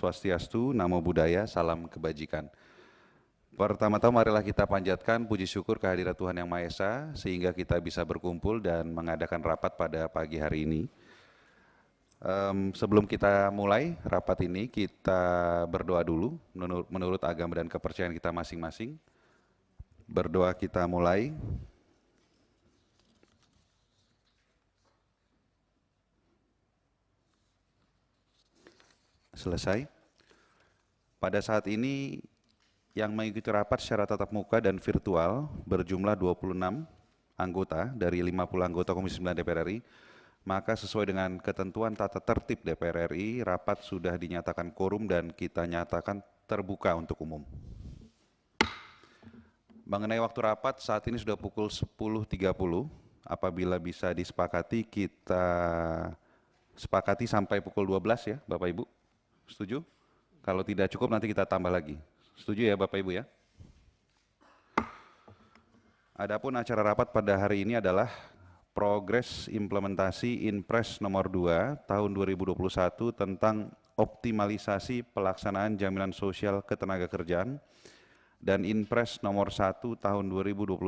Swastiastu, Namo Buddhaya, Salam Kebajikan. Pertama-tama marilah kita panjatkan puji syukur kehadirat Tuhan Yang Maha Esa sehingga kita bisa berkumpul dan mengadakan rapat pada pagi hari ini. Sebelum kita mulai rapat ini, kita berdoa dulu menurut agama dan kepercayaan kita masing-masing. Berdoa kita mulai. Selesai. Pada saat ini yang mengikuti rapat secara tatap muka dan virtual berjumlah 26 anggota dari 50 anggota Komisi 9 DPR RI, maka sesuai dengan ketentuan tata tertib DPR RI, rapat sudah dinyatakan quorum dan kita nyatakan terbuka untuk umum. Mengenai waktu rapat, saat ini sudah pukul 10.30, apabila bisa disepakati kita sepakati sampai pukul 12 ya Bapak Ibu. Setuju? Kalau tidak cukup nanti kita tambah lagi. Setuju ya Bapak Ibu ya? Adapun acara rapat pada hari ini adalah progres implementasi Inpres nomor 2 tahun 2021 tentang optimalisasi pelaksanaan jaminan sosial ketenagakerjaan dan Inpres nomor 1 tahun 2022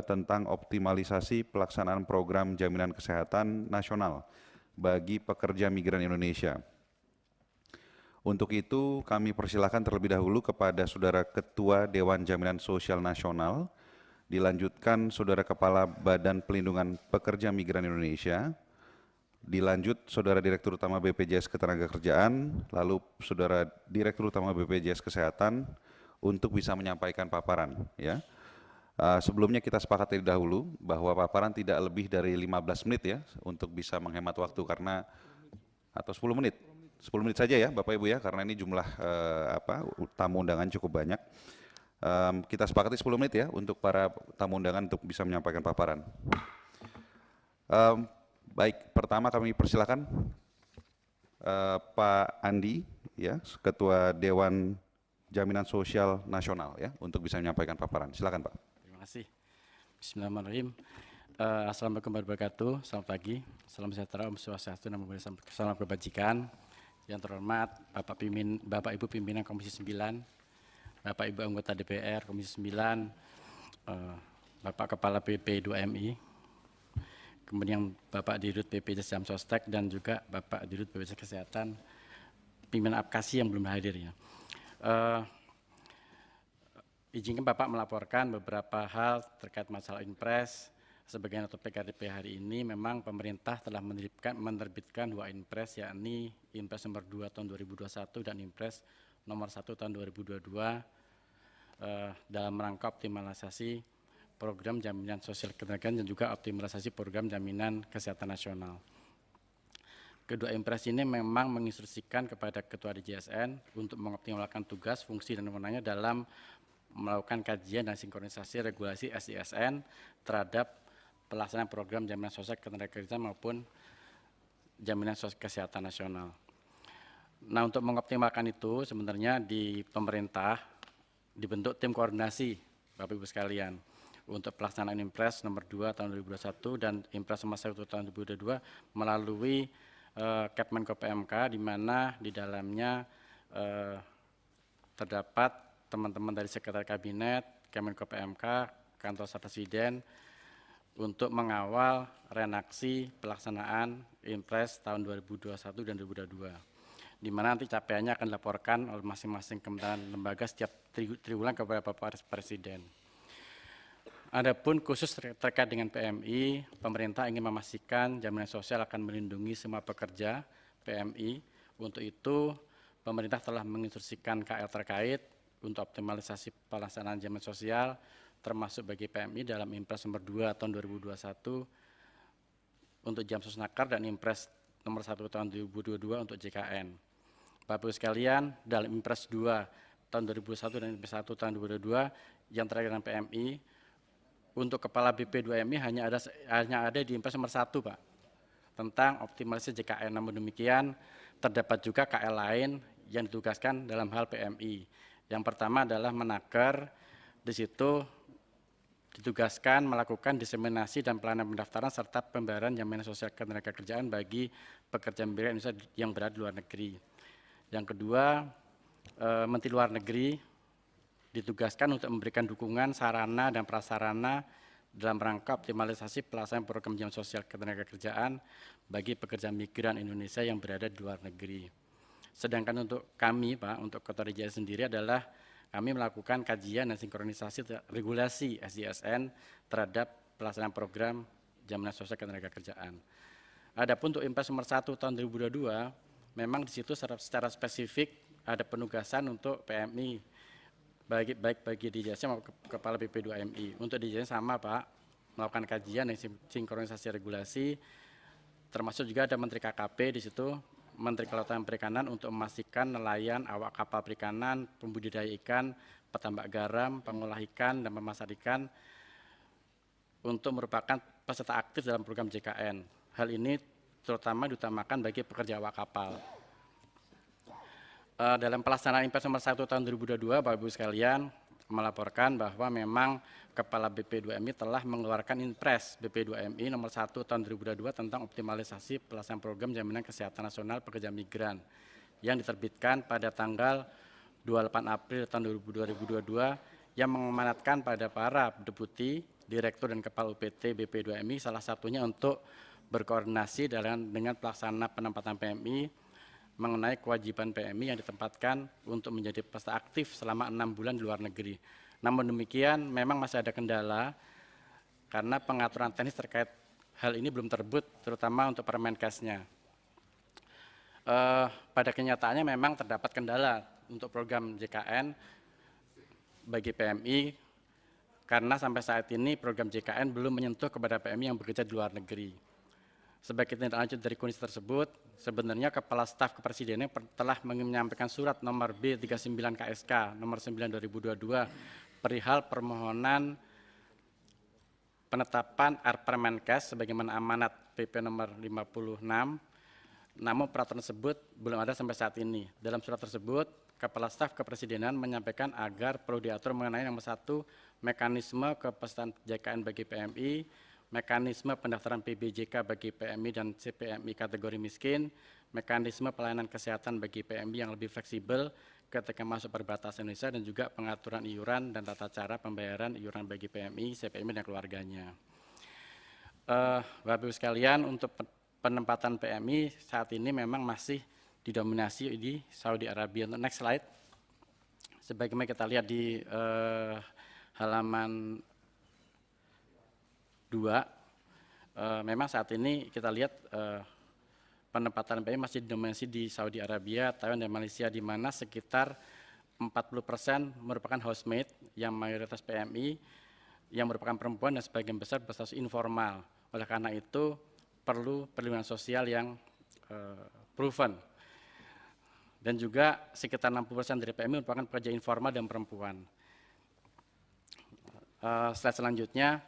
tentang optimalisasi pelaksanaan program jaminan kesehatan nasional bagi pekerja migran Indonesia. Untuk itu kami persilakan terlebih dahulu kepada Saudara Ketua Dewan Jaminan Sosial Nasional, dilanjutkan Saudara Kepala Badan Pelindungan Pekerja Migran Indonesia, dilanjut Saudara Direktur Utama BPJS Ketenagakerjaan, lalu Saudara Direktur Utama BPJS Kesehatan untuk bisa menyampaikan paparan. Ya. Sebelumnya kita sepakati dahulu bahwa paparan tidak lebih dari 15 menit ya untuk bisa menghemat waktu karena atau 10 menit. 10 menit saja ya Bapak Ibu ya, karena ini jumlah tamu undangan cukup banyak. Kita sepakati 10 menit ya untuk para tamu undangan untuk bisa menyampaikan paparan. Baik, pertama kami persilakan Pak Andi, ya, Ketua Dewan Jaminan Sosial Nasional ya, untuk bisa menyampaikan paparan. Silakan Pak. Terima kasih. Bismillahirrahmanirrahim. Assalamualaikum warahmatullahi wabarakatuh. Selamat pagi. Salam sejahtera, Om Swastiastu, Namo Buddhaya, salam kebajikan. Yang terhormat Bapak Ibu pimpinan Komisi 9, Bapak Ibu anggota DPR Komisi 9, Bapak Kepala BP2MI, kemudian Bapak Dirut BPJS Jamsostek dan juga Bapak Dirut BPJS Kesehatan, pimpinan Apkasi yang belum hadir ya. Izinkan Bapak melaporkan beberapa hal terkait masalah Inpres. Sebagai atau PKDP hari ini memang pemerintah telah menerbitkan 2 Inpres, yakni Inpres nomor 2 tahun 2021 dan Inpres nomor 1 tahun 2022 dalam rangka optimalisasi program jaminan sosial ketenagakerjaan dan juga optimalisasi program jaminan kesehatan nasional. Kedua Inpres ini memang menginstruksikan kepada Ketua DJSN untuk mengoptimalkan tugas, fungsi, dan wewenangnya dalam melakukan kajian dan sinkronisasi regulasi SISN terhadap pelaksanaan program jaminan sosial ketenagakerjaan maupun jaminan sosial kesehatan nasional. Nah, untuk mengoptimalkan itu sebenarnya di pemerintah dibentuk tim koordinasi Bapak Ibu sekalian untuk pelaksanaan Inpres nomor 2 tahun 2021 dan Inpres nomor 1 tahun 2022 melalui Kepmenko PMK, di mana di dalamnya terdapat teman-teman dari Sekretariat Kabinet, Kemenko PMK, Kantor Staf Presiden, untuk mengawal renaksi pelaksanaan Inpres tahun 2021 dan 2022, di mana nanti capaiannya akan dilaporkan oleh masing-masing kementerian lembaga setiap triwulan kepada Bapak Presiden. Adapun khusus terkait dengan PMI, pemerintah ingin memastikan jaminan sosial akan melindungi semua pekerja PMI. Untuk itu, pemerintah telah menginstruksikan KL terkait untuk optimalisasi pelaksanaan jaminan sosial termasuk bagi PMI dalam Inpres nomor 2 tahun 2021 untuk Jamsosnaker dan Inpres nomor 1 tahun 2022 untuk JKN. Bapak Ibu sekalian, dalam Inpres 2 tahun 2021 dan Inpres 1 tahun 2022 yang terkait dengan PMI, untuk Kepala BP2MI hanya ada di Inpres nomor 1 Pak, tentang optimalisasi JKN. Namun demikian, terdapat juga KL lain yang ditugaskan dalam hal PMI. Yang pertama adalah Menaker, di situ ditugaskan melakukan diseminasi dan pelayanan pendaftaran serta pembayaran jaminan sosial ketenagakerjaan bagi pekerja migran Indonesia yang berada di luar negeri. Yang kedua, Menteri Luar Negeri ditugaskan untuk memberikan dukungan sarana dan prasarana dalam rangka optimalisasi pelaksanaan program jaminan sosial ketenagakerjaan bagi pekerja migran Indonesia yang berada di luar negeri. Sedangkan untuk kami, Pak, untuk Kota Jaya sendiri adalah kami melakukan kajian dan sinkronisasi regulasi SJSN terhadap pelaksanaan program jaminan sosial ketenagakerjaan. Adapun untuk Impres nomor 1 tahun 2022, memang di situ secara spesifik ada penugasan untuk PMI, baik bagi DJSN maupun Kepala BP2MI. Untuk DJSN sama, Pak, melakukan kajian dan sinkronisasi regulasi, termasuk juga ada Menteri KKP di situ, Menteri Kelautan dan Perikanan untuk memastikan nelayan, awak kapal perikanan, pembudidaya ikan, petambak garam, pengolah ikan, dan pemasar ikan untuk merupakan peserta aktif dalam program JKN. Hal ini terutama diutamakan bagi pekerja awak kapal. Dalam pelaksanaan Impres nomor 1 tahun 2022, Bapak Ibu sekalian, melaporkan bahwa memang Kepala BP2MI telah mengeluarkan Impres BP2MI nomor 1 tahun 2022 tentang optimalisasi pelaksanaan program jaminan kesehatan nasional pekerja migran yang diterbitkan pada tanggal 28 April tahun 2022 yang mengamanatkan pada para deputi, direktur dan kepala UPT BP2MI salah satunya untuk berkoordinasi dengan pelaksana penempatan PMI mengenai kewajiban PMI yang ditempatkan untuk menjadi peserta aktif selama 6 bulan di luar negeri. Namun demikian memang masih ada kendala karena pengaturan teknis terkait hal ini belum terbit, terutama untuk Permenkesnya. Pada kenyataannya memang terdapat kendala untuk program JKN bagi PMI karena sampai saat ini program JKN belum menyentuh kepada PMI yang bekerja di luar negeri. Sebagai tindak lanjut dari kondisi tersebut, sebenarnya Kepala Staf Kepresidenan telah menyampaikan surat nomor B39 KSK nomor 9 2022 perihal permohonan penetapan Permenkes sebagaimana amanat PP nomor 56. Namun peraturan tersebut belum ada sampai saat ini. Dalam surat tersebut, Kepala Staf Kepresidenan menyampaikan agar perlu diatur mengenai nomor 1 mekanisme kepesertaan JKN bagi PMI, mekanisme pendaftaran PBJK bagi PMI dan CPMI kategori miskin, mekanisme pelayanan kesehatan bagi PMI yang lebih fleksibel ketika masuk perbatasan Indonesia, dan juga pengaturan iuran dan tata cara pembayaran iuran bagi PMI, CPMI, dan keluarganya. Bapak Ibu sekalian, untuk penempatan PMI saat ini memang masih didominasi di Saudi Arabia. Untuk next slide, sebagaimana kita lihat di halaman 2, memang saat ini kita lihat penempatan PMI masih didominasi di Saudi Arabia, Thailand, dan Malaysia, di mana sekitar 40% merupakan housemaid yang mayoritas PMI yang merupakan perempuan dan sebagian besar berstatus informal. Oleh karena itu perlu perlindungan sosial yang proven. Dan juga sekitar 60% dari PMI merupakan pekerja informal dan perempuan. Slide selanjutnya,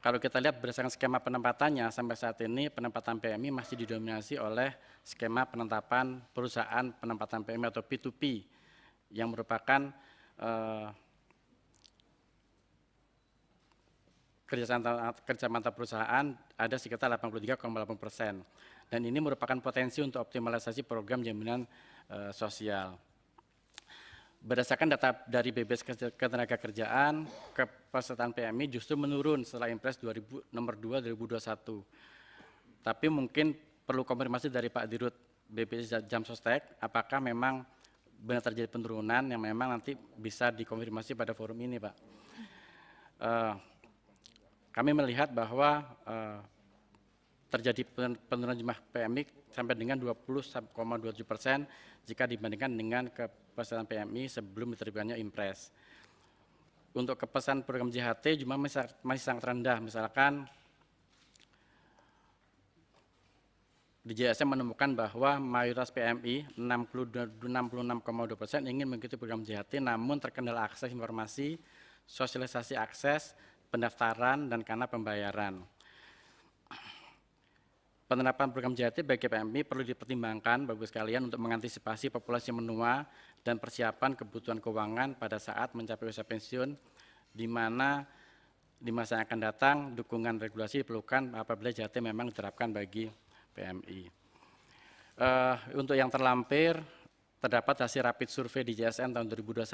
kalau kita lihat berdasarkan skema penempatannya, sampai saat ini penempatan PMI masih didominasi oleh skema penetapan perusahaan penempatan PMI atau P2P, yang merupakan kerjasama antar perusahaan ada sekitar 83,8%. Dan ini merupakan potensi untuk optimalisasi program jaminan sosial. Berdasarkan data dari BPS Ketenagakerjaan, kepesertaan PMI justru menurun setelah Impres nomor 2 2021. Tapi mungkin perlu konfirmasi dari Pak Dirut BPS Jamsostek, apakah memang benar terjadi penurunan yang memang nanti bisa dikonfirmasi pada forum ini, Pak. Kami melihat bahwa terjadi penurunan jumlah PMI sampai dengan 20,27% jika dibandingkan dengan kepesertaan PMI sebelum diterbitkannya Impres. Untuk kepesertaan program JHT jumlah masih sangat rendah. Misalkan di JSM menemukan bahwa mayoritas PMI 66,2% ingin mengikuti program JHT, namun terkendala akses informasi, sosialisasi akses, pendaftaran, dan karena pembayaran. Penerapan program JHT bagi PMI perlu dipertimbangkan, Bapak Ibu sekalian, untuk mengantisipasi populasi menua dan persiapan kebutuhan keuangan pada saat mencapai usia pensiun, di mana di masa yang akan datang dukungan regulasi diperlukan apabila JHT memang diterapkan bagi PMI. Untuk yang terlampir, terdapat hasil rapid survei di JSN tahun 2021,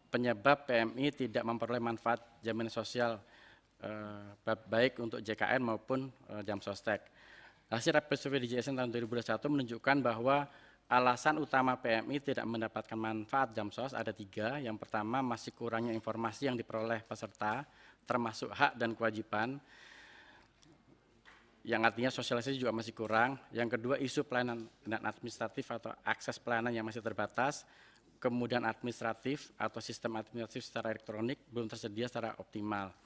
penyebab PMI tidak memperoleh manfaat jaminan sosial baik untuk JKN maupun jam sostek. Hasil rapid survei di JSN tahun 2021 menunjukkan bahwa alasan utama PMI tidak mendapatkan manfaat jam sos ada 3. Yang pertama, masih kurangnya informasi yang diperoleh peserta, termasuk hak dan kewajiban, yang artinya sosialisasi juga masih kurang. Yang kedua, isu pelayanan dan administratif atau akses pelayanan yang masih terbatas. Kemudian administratif atau sistem administratif secara elektronik belum tersedia secara optimal.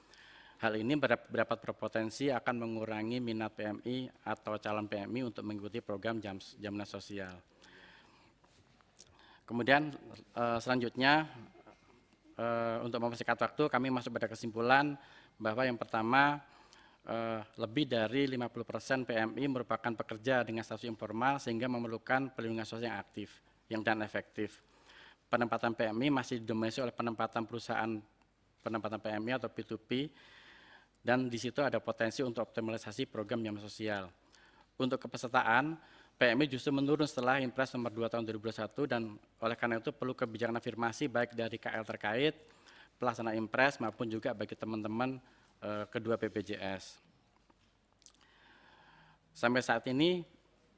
Hal ini berdapat berpotensi akan mengurangi minat PMI atau calon PMI untuk mengikuti program jaminan sosial. Kemudian selanjutnya, untuk mempersingkat waktu, kami masuk pada kesimpulan bahwa yang pertama, lebih dari 50% PMI merupakan pekerja dengan status informal sehingga memerlukan perlindungan sosial yang aktif dan efektif. Penempatan PMI masih didominasi oleh penempatan perusahaan penempatan PMI atau P2P, dan di situ ada potensi untuk optimalisasi program jaminan sosial. Untuk kepesertaan, PMI justru menurun setelah Impres nomor 2 tahun 2021, dan oleh karena itu perlu kebijakan afirmasi baik dari KL terkait, pelaksana Impres maupun juga bagi teman-teman kedua BPJS. Sampai saat ini,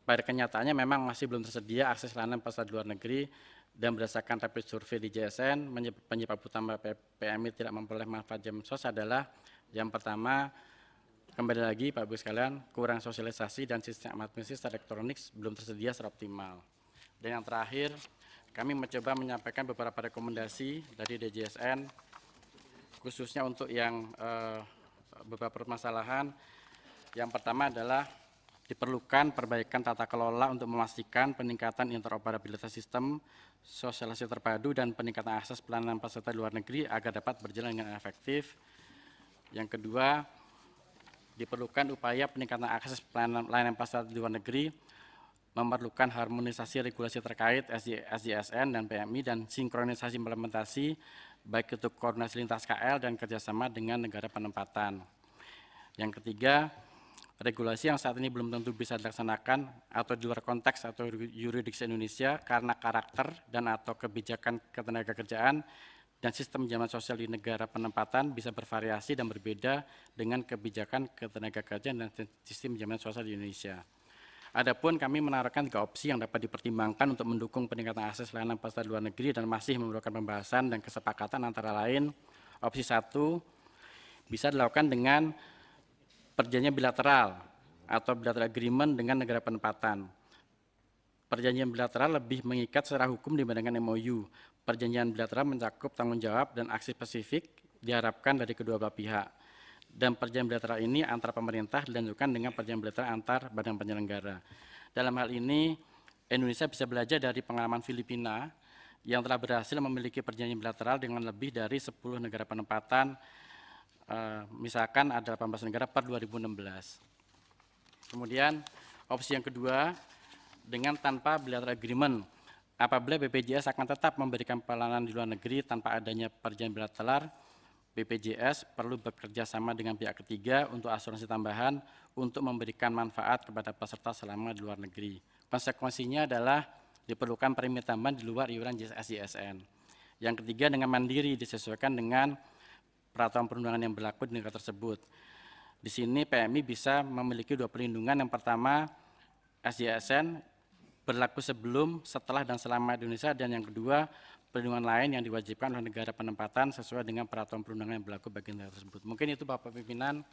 pada kenyataannya memang masih belum tersedia akses layanan peserta di luar negeri, dan berdasarkan rapid survei di JSN, penyebab utama PMI tidak memperoleh manfaat jaminan sosial adalah yang pertama, kembali lagi Pak Ibu sekalian, kurang sosialisasi dan sistem administrasi secara elektronik belum tersedia secara optimal. Dan yang terakhir, kami mencoba menyampaikan beberapa rekomendasi dari DJSN, khususnya untuk yang beberapa permasalahan. Yang pertama adalah diperlukan perbaikan tata kelola untuk memastikan peningkatan interoperabilitas sistem, sosialisasi terpadu, dan peningkatan akses pelayanan peserta di luar negeri agar dapat berjalan dengan efektif. Yang kedua, diperlukan upaya peningkatan akses pelayanan peserta di luar negeri, memerlukan harmonisasi regulasi terkait SJSN dan PMI, dan sinkronisasi implementasi, baik itu koordinasi lintas KL dan kerjasama dengan negara penempatan. Yang ketiga, regulasi yang saat ini belum tentu bisa dilaksanakan atau di luar konteks atau yurisdiksi Indonesia karena karakter dan atau kebijakan ketenagakerjaan dan sistem jaminan sosial di negara penempatan bisa bervariasi dan berbeda dengan kebijakan ketenagakerjaan dan sistem jaminan sosial di Indonesia. Adapun kami menawarkan 3 opsi yang dapat dipertimbangkan untuk mendukung peningkatan akses layanan peserta di luar negeri dan masih memerlukan pembahasan dan kesepakatan, antara lain opsi 1 bisa dilakukan dengan perjanjian bilateral atau bilateral agreement dengan negara penempatan. Perjanjian bilateral lebih mengikat secara hukum dibandingkan MOU. Perjanjian bilateral mencakup tanggung jawab dan aksi spesifik diharapkan dari kedua belah pihak. Dan perjanjian bilateral ini antara pemerintah dilanjutkan dengan perjanjian bilateral antar badan penyelenggara. Dalam hal ini, Indonesia bisa belajar dari pengalaman Filipina yang telah berhasil memiliki perjanjian bilateral dengan lebih dari 10 negara penempatan, misalkan ada 18 negara per 2016. Kemudian opsi yang kedua, dengan tanpa bilateral agreement, apabila BPJS akan tetap memberikan pelayanan di luar negeri tanpa adanya perjanjian bilateral, BPJS perlu bekerja sama dengan pihak ketiga untuk asuransi tambahan untuk memberikan manfaat kepada peserta selama di luar negeri. Konsekuensinya adalah diperlukan premi tambahan di luar iuran SJSN. Yang ketiga, dengan mandiri disesuaikan dengan peraturan perundangan yang berlaku di negara tersebut. Di sini PMI bisa memiliki 2 perlindungan. Yang pertama, SJSN berlaku sebelum, setelah, dan selama di Indonesia, dan yang kedua, perlindungan lain yang diwajibkan oleh negara penempatan sesuai dengan peraturan perundangan yang berlaku bagi negara tersebut. Mungkin itu Bapak Pimpinan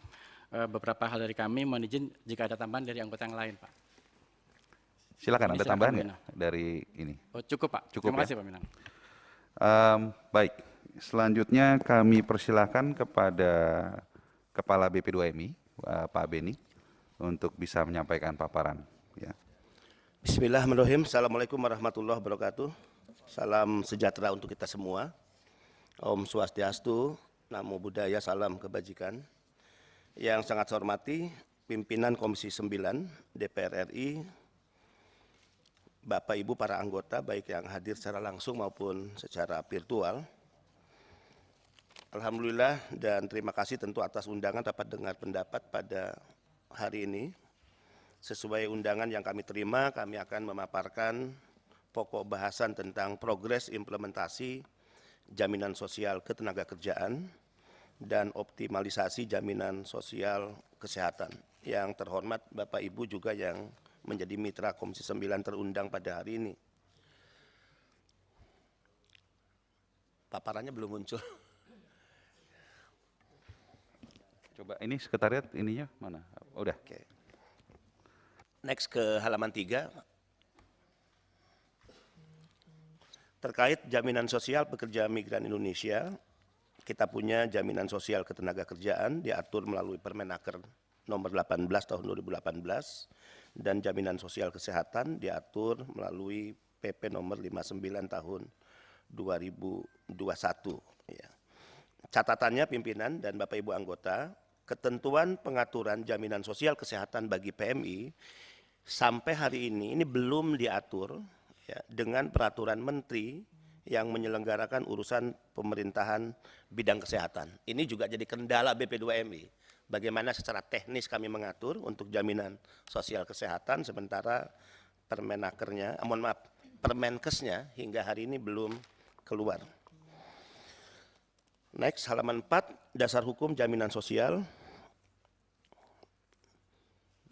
beberapa hal dari kami. Mohon izin jika ada tambahan dari anggota yang lain, Pak. Silakan, ada tambahan nggak dari ini? Oh, cukup, Pak. Cukup, terima kasih, ya? Pak Minan. Baik, selanjutnya kami persilahkan kepada Kepala BP2MI, Pak Beni, untuk bisa menyampaikan paparan. Ya. Bismillahirrahmanirrahim. Assalamualaikum warahmatullahi wabarakatuh. Salam sejahtera untuk kita semua. Om Swastiastu, Namo Buddhaya, salam kebajikan. Yang sangat saya hormati pimpinan Komisi 9 DPR RI, Bapak Ibu para anggota baik yang hadir secara langsung maupun secara virtual. Alhamdulillah dan terima kasih tentu atas undangan dapat dengar pendapat pada hari ini. Sesuai undangan yang kami terima, kami akan memaparkan pokok bahasan tentang progres implementasi jaminan sosial ketenagakerjaan dan optimalisasi jaminan sosial kesehatan. Yang terhormat Bapak Ibu juga yang menjadi mitra Komisi 9 terundang pada hari ini. Paparannya belum muncul. Coba ini sekretariat ininya mana? Udah. Oke. Next ke halaman 3. Terkait jaminan sosial pekerja migran Indonesia, kita punya jaminan sosial ketenagakerjaan diatur melalui Permenaker nomor 18 tahun 2018 dan jaminan sosial kesehatan diatur melalui PP nomor 59 tahun 2021. Ya. Catatannya pimpinan dan Bapak Ibu anggota, ketentuan pengaturan jaminan sosial kesehatan bagi PMI sampai hari ini belum diatur ya, dengan peraturan menteri yang menyelenggarakan urusan pemerintahan bidang kesehatan. Ini juga jadi kendala BP2MI. Bagaimana secara teknis kami mengatur untuk jaminan sosial kesehatan sementara Permenkesnya hingga hari ini belum keluar. Next, halaman 4, dasar hukum jaminan sosial.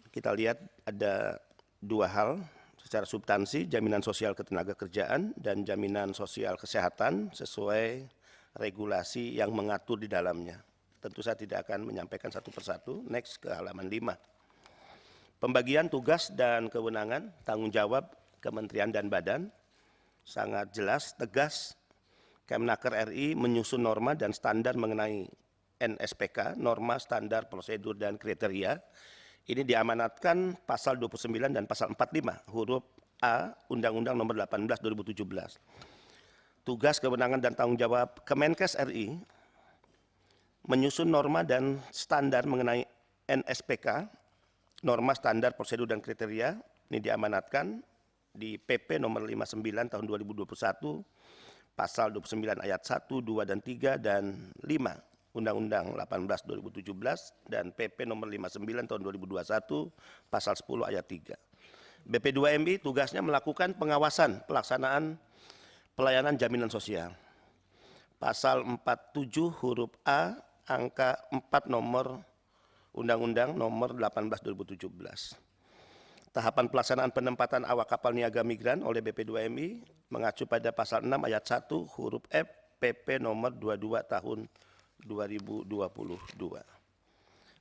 Kita lihat ada dua hal secara substansi, jaminan sosial ketenagakerjaan dan jaminan sosial kesehatan sesuai regulasi yang mengatur di dalamnya. Tentu saya tidak akan menyampaikan satu persatu. Next ke halaman 5. Pembagian tugas dan kewenangan, tanggung jawab kementerian dan badan, sangat jelas, tegas. Kemnaker RI menyusun norma dan standar mengenai NSPK, norma standar prosedur dan kriteria. Ini diamanatkan pasal 29 dan pasal 45 huruf A Undang-Undang nomor 18 2017. Tugas, kewenangan dan tanggung jawab Kemenkes RI menyusun norma dan standar mengenai NSPK, norma standar prosedur dan kriteria. Ini diamanatkan di PP nomor 59 tahun 2021 pasal 29 ayat 1, 2 dan 3 dan 5 Undang-Undang 18 2017 dan PP nomor 59 tahun 2021 pasal 10 ayat 3. BP2MI tugasnya melakukan pengawasan pelaksanaan pelayanan jaminan sosial. Pasal 47 huruf A angka 4 nomor Undang-Undang nomor 18 2017. Tahapan pelaksanaan penempatan awak kapal niaga migran oleh BP2MI mengacu pada pasal 6 ayat 1 huruf F PP nomor 22 tahun 2022.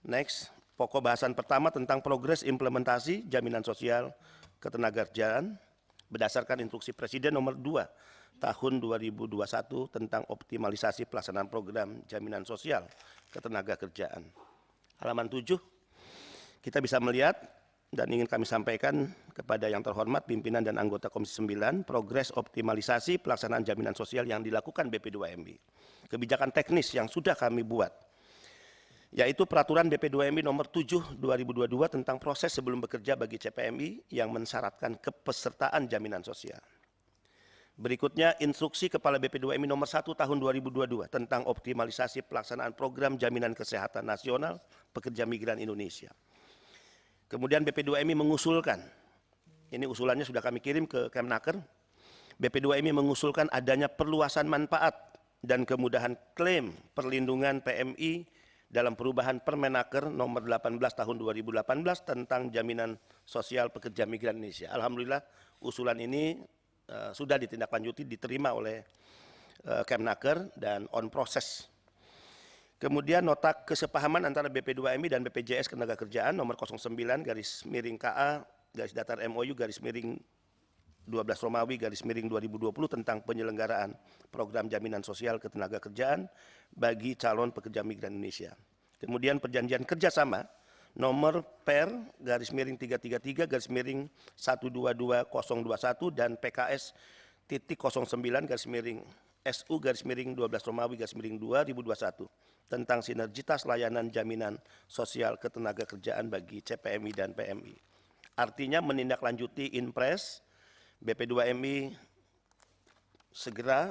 Next, pokok bahasan pertama tentang progres implementasi jaminan sosial ketenagakerjaan berdasarkan instruksi Presiden nomor 2 tahun 2021 tentang optimalisasi pelaksanaan program jaminan sosial ketenagakerjaan. Halaman 7, kita bisa melihat dan ingin kami sampaikan kepada yang terhormat pimpinan dan anggota Komisi 9 progres optimalisasi pelaksanaan jaminan sosial yang dilakukan BP2MI. Kebijakan teknis yang sudah kami buat, yaitu peraturan BP2MI nomor 7 2022 tentang proses sebelum bekerja bagi CPMI yang mensyaratkan kepesertaan jaminan sosial. Berikutnya instruksi Kepala BP2MI nomor 1 tahun 2022 tentang optimalisasi pelaksanaan program jaminan kesehatan nasional pekerja migran Indonesia. Kemudian BP2MI mengusulkan, ini usulannya sudah kami kirim ke Kemnaker, BP2MI mengusulkan adanya perluasan manfaat dan kemudahan klaim perlindungan PMI dalam perubahan Permenaker nomor 18 tahun 2018 tentang jaminan sosial pekerja migran Indonesia. Alhamdulillah usulan ini sudah ditindaklanjuti, diterima oleh Kemnaker dan on proses. Kemudian nota kesepahaman antara BP2MI dan BPJS Ketenagakerjaan nomor 09/KA garis datar MOU garis miring 12 Romawi garis miring 2020 tentang penyelenggaraan program jaminan sosial ketenagakerjaan bagi calon pekerja migran Indonesia. Kemudian perjanjian kerjasama nomor per garis miring 333 garis miring 122021 dan PKS titik 09 garis miring SU garis miring 12 Romawi garis miring 2021 tentang sinergitas layanan jaminan sosial ketenagakerjaan bagi CPMI dan PMI. Artinya menindaklanjuti Inpres, BP2MI segera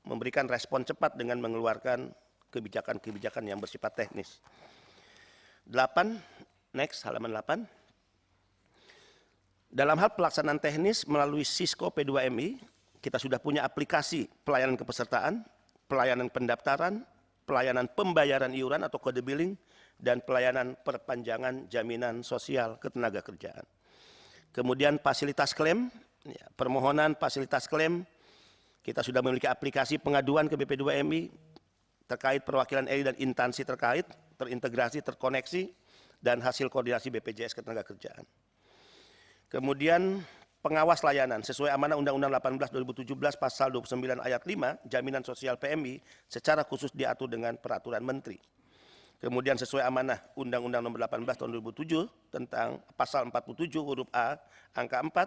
memberikan respon cepat dengan mengeluarkan kebijakan-kebijakan yang bersifat teknis. 8, next halaman 8. Dalam hal pelaksanaan teknis melalui Sisco P2MI, kita sudah punya aplikasi pelayanan kepesertaan, pelayanan pendaftaran, pelayanan pembayaran iuran atau kode billing, dan pelayanan perpanjangan jaminan sosial ketenagakerjaan. Kemudian fasilitas klaim, permohonan fasilitas klaim, kita sudah memiliki aplikasi pengaduan ke BP2MI terkait perwakilan RI dan instansi terkait, terintegrasi, terkoneksi, dan hasil koordinasi BPJS Ketenagakerjaan. Kemudian pengawas layanan sesuai amanah Undang-Undang 18 2017 pasal 29 ayat 5, jaminan sosial PMI secara khusus diatur dengan peraturan menteri. Kemudian sesuai amanah Undang-Undang nomor 18 tahun 2007 tentang pasal 47 huruf A angka 4,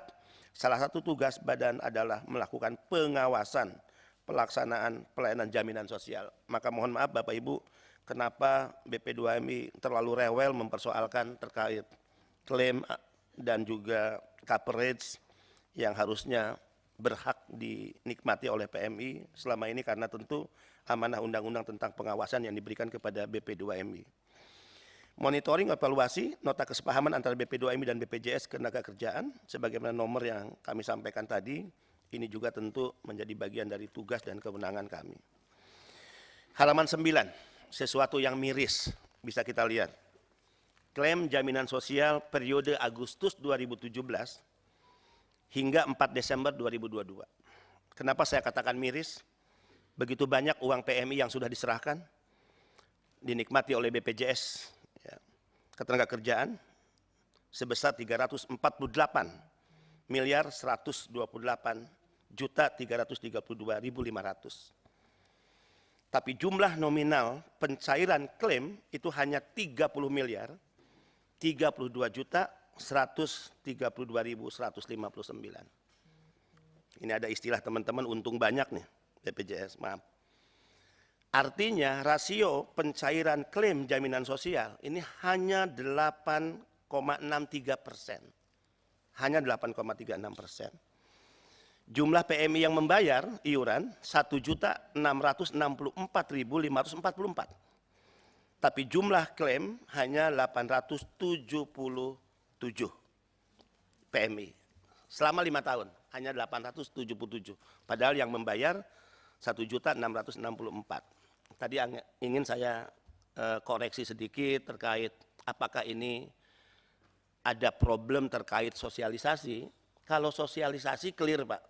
salah satu tugas badan adalah melakukan pengawasan pelaksanaan pelayanan jaminan sosial. Maka mohon maaf Bapak Ibu, kenapa BP2MI terlalu rewel mempersoalkan terkait klaim dan juga coverage yang harusnya berhak dinikmati oleh PMI selama ini, karena tentu amanah undang-undang tentang pengawasan yang diberikan kepada BP2MI. Monitoring evaluasi nota kesepahaman antara BP2MI dan BPJS Ketenagakerjaan sebagaimana nomor yang kami sampaikan tadi, ini juga tentu menjadi bagian dari tugas dan kewenangan kami. Halaman 9, sesuatu yang miris bisa kita lihat. Klaim jaminan sosial periode Agustus 2017 hingga 4 Desember 2022. Kenapa saya katakan miris? Begitu banyak uang PMI yang sudah diserahkan, dinikmati oleh BPJS Ketenagakerjaan sebesar 348 miliar 128 juta 332.500. Tapi jumlah nominal pencairan klaim itu hanya 30 miliar 32 juta 132.159. Ini ada istilah teman-teman untung banyak nih BPJS, maaf. Artinya rasio pencairan klaim jaminan sosial ini hanya 8,63%. Hanya 8,36%. Jumlah PMI yang membayar iuran 1.664.544. Tapi jumlah klaim hanya 877 PMI. Selama 5 tahun hanya 877. Padahal yang membayar 1.664. Tadi ingin saya koreksi sedikit terkait apakah ini ada problem terkait sosialisasi. Kalau sosialisasi clear Pak,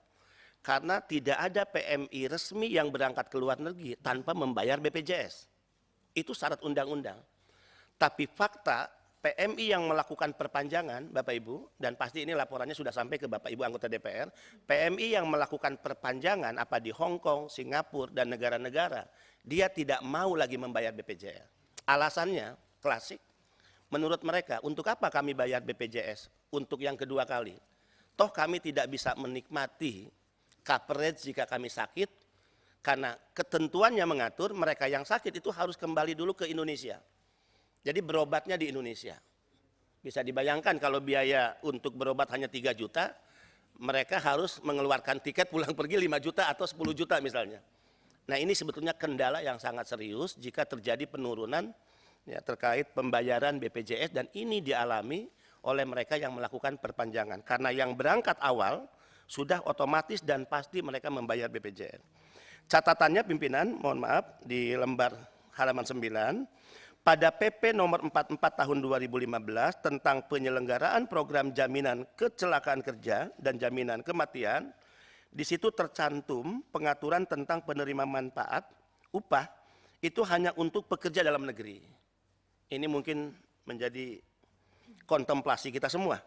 karena tidak ada PMI resmi yang berangkat ke luar negeri tanpa membayar BPJS. Itu syarat undang-undang. Tapi fakta PMI yang melakukan perpanjangan, Bapak Ibu, dan pasti ini laporannya sudah sampai ke Bapak Ibu anggota DPR, PMI yang melakukan perpanjangan apa di Hong Kong, Singapura, dan negara-negara, dia tidak mau lagi membayar BPJS. Alasannya klasik, menurut mereka, untuk apa kami bayar BPJS? Untuk yang kedua kali. Toh kami tidak bisa menikmati coverage jika kami sakit, karena ketentuannya mengatur mereka yang sakit itu harus kembali dulu ke Indonesia. Jadi berobatnya di Indonesia. Bisa dibayangkan kalau biaya untuk berobat hanya 3 juta, mereka harus mengeluarkan tiket pulang pergi 5 juta atau 10 juta misalnya. Nah ini sebetulnya kendala yang sangat serius jika terjadi penurunan ya, terkait pembayaran BPJS, dan ini dialami oleh mereka yang melakukan perpanjangan. Karena yang berangkat awal sudah otomatis dan pasti mereka membayar BPJS. Catatannya pimpinan, mohon maaf, di lembar halaman 9, pada PP nomor 44 tahun 2015 tentang penyelenggaraan program jaminan kecelakaan kerja dan jaminan kematian, di situ tercantum pengaturan tentang penerima manfaat upah itu hanya untuk pekerja dalam negeri. Ini mungkin menjadi kontemplasi kita semua.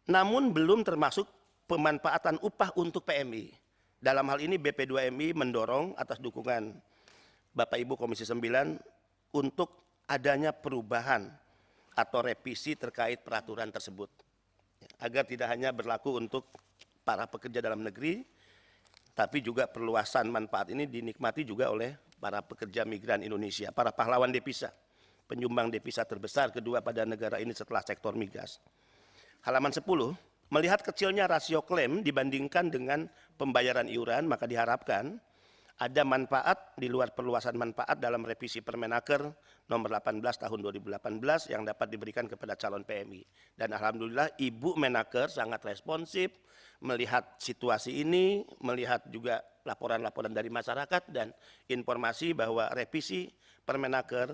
Namun belum termasuk pemanfaatan upah untuk PMI. Dalam hal ini BP2MI mendorong atas dukungan Bapak Ibu Komisi 9 untuk adanya perubahan atau revisi terkait peraturan tersebut. Agar tidak hanya berlaku untuk para pekerja dalam negeri, tapi juga perluasan manfaat ini dinikmati juga oleh para pekerja migran Indonesia, para pahlawan devisa, penyumbang devisa terbesar kedua pada negara ini setelah sektor migas. Halaman 10, melihat kecilnya rasio klaim dibandingkan dengan pembayaran iuran, maka diharapkan Ada manfaat di luar perluasan manfaat dalam revisi Permenaker nomor 18 tahun 2018 yang dapat diberikan kepada calon PMI. Dan alhamdulillah Ibu Menaker sangat responsif melihat situasi ini, melihat juga laporan-laporan dari masyarakat dan informasi bahwa revisi Permenaker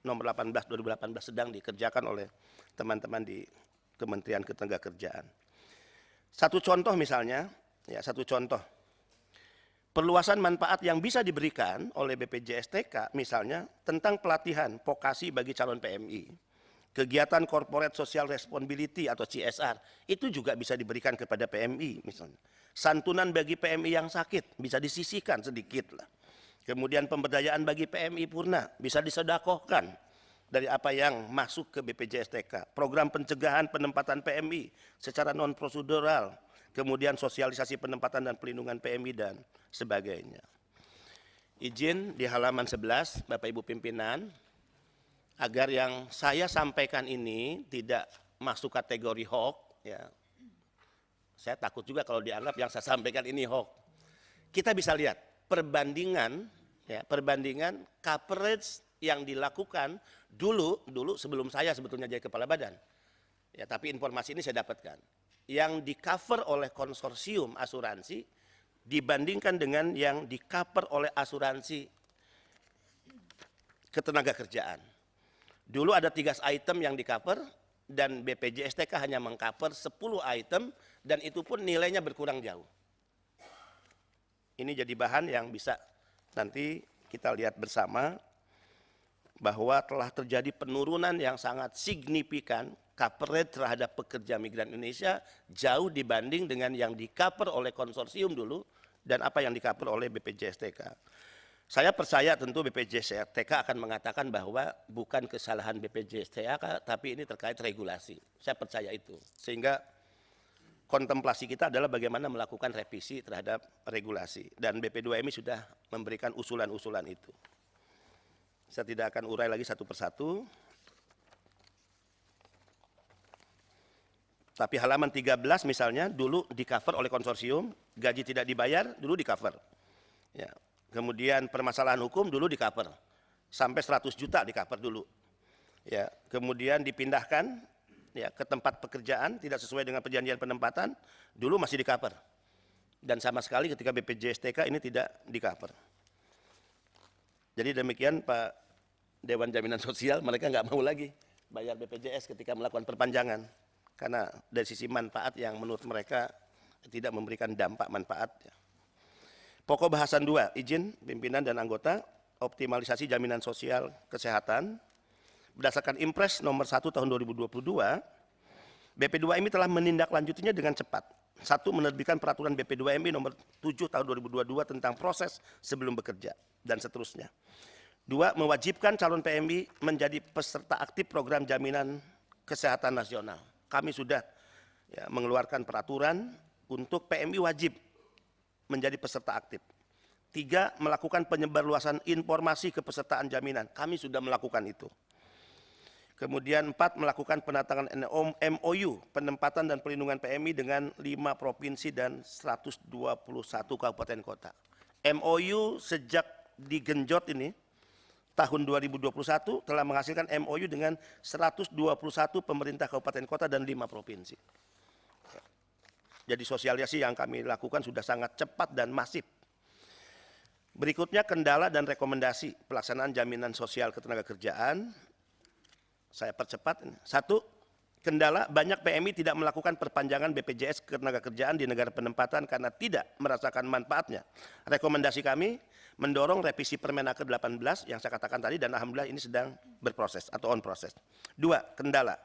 nomor 18 2018 sedang dikerjakan oleh teman-teman di Kementerian Ketenagakerjaan. Satu contoh misalnya, ya satu contoh. Perluasan manfaat yang bisa diberikan oleh BPJS-TK misalnya tentang pelatihan vokasi bagi calon PMI, kegiatan corporate social responsibility atau CSR, itu juga bisa diberikan kepada PMI misalnya. Santunan bagi PMI yang sakit bisa disisihkan sedikit lah. Kemudian pemberdayaan bagi PMI purna bisa disedekahkan dari apa yang masuk ke BPJS-TK. Program pencegahan penempatan PMI secara non prosedural, kemudian sosialisasi penempatan dan pelindungan PMI dan sebagainya. Izin di halaman 11, Bapak Ibu pimpinan, agar yang saya sampaikan ini tidak masuk kategori hoax, ya. Saya takut juga kalau dianggap yang saya sampaikan ini hoax. Kita bisa lihat perbandingan, ya, perbandingan coverage yang dilakukan dulu sebelum saya sebetulnya jadi kepala badan. Ya, tapi informasi ini saya dapatkan. Yang di cover oleh konsorsium asuransi dibandingkan dengan yang di cover oleh asuransi ketenagakerjaan. Dulu ada 3 item yang di cover dan BPJS-TK hanya mengcover 10 item dan itu pun nilainya berkurang jauh. Ini jadi bahan yang bisa nanti kita lihat bersama bahwa telah terjadi penurunan yang sangat signifikan coverage terhadap pekerja migran Indonesia jauh dibanding dengan yang di-cover oleh konsorsium dulu dan apa yang di-cover oleh BPJS-TK. Saya percaya tentu BPJS-TK akan mengatakan bahwa bukan kesalahan BPJS-TK tapi ini terkait regulasi. Saya percaya itu. Sehingga kontemplasi kita adalah bagaimana melakukan revisi terhadap regulasi dan BP2MI sudah memberikan usulan-usulan itu. Saya tidak akan urai lagi satu persatu. Tapi halaman 13 misalnya dulu di cover oleh konsorsium, gaji tidak dibayar dulu di cover. Ya. Kemudian permasalahan hukum dulu di cover. Sampai 100 juta di cover dulu. Ya. Kemudian dipindahkan ya, ke tempat pekerjaan tidak sesuai dengan perjanjian penempatan, dulu masih di cover. Dan sama sekali ketika BPJS-TK ini tidak di cover. Jadi demikian Pak Dewan Jaminan Sosial, mereka nggak mau lagi bayar BPJS ketika melakukan perpanjangan. Karena dari sisi manfaat yang menurut mereka tidak memberikan dampak manfaat. Pokok bahasan 2, izin pimpinan dan anggota, optimalisasi jaminan sosial kesehatan. Berdasarkan Impres nomor 1 tahun 2022, BP2MI telah menindaklanjutinya dengan cepat. 1. Menerbitkan peraturan BP2MI nomor 7 tahun 2022 tentang proses sebelum bekerja dan seterusnya. 2. Mewajibkan calon PMI menjadi peserta aktif program jaminan kesehatan nasional. Kami sudah ya, mengeluarkan peraturan untuk PMI wajib menjadi peserta aktif. 3. Melakukan penyebarluasan informasi kepesertaan jaminan. Kami sudah melakukan itu. Kemudian 4. Melakukan penandatangan MOU penempatan dan perlindungan PMI dengan 5 provinsi dan 121 kabupaten kota. MOU sejak digenjot ini tahun 2021 telah menghasilkan MOU dengan 121 pemerintah kabupaten kota dan 5 provinsi. Jadi sosialisasi yang kami lakukan sudah sangat cepat dan masif. Berikutnya kendala dan rekomendasi pelaksanaan jaminan sosial ketenagakerjaan. Saya percepat. 1. Kendala banyak PMI tidak melakukan perpanjangan BPJS ketenagakerjaan di negara penempatan karena tidak merasakan manfaatnya. Rekomendasi kami mendorong revisi Permenaker 18 yang saya katakan tadi dan alhamdulillah ini sedang berproses atau on proses. 2. Kendala.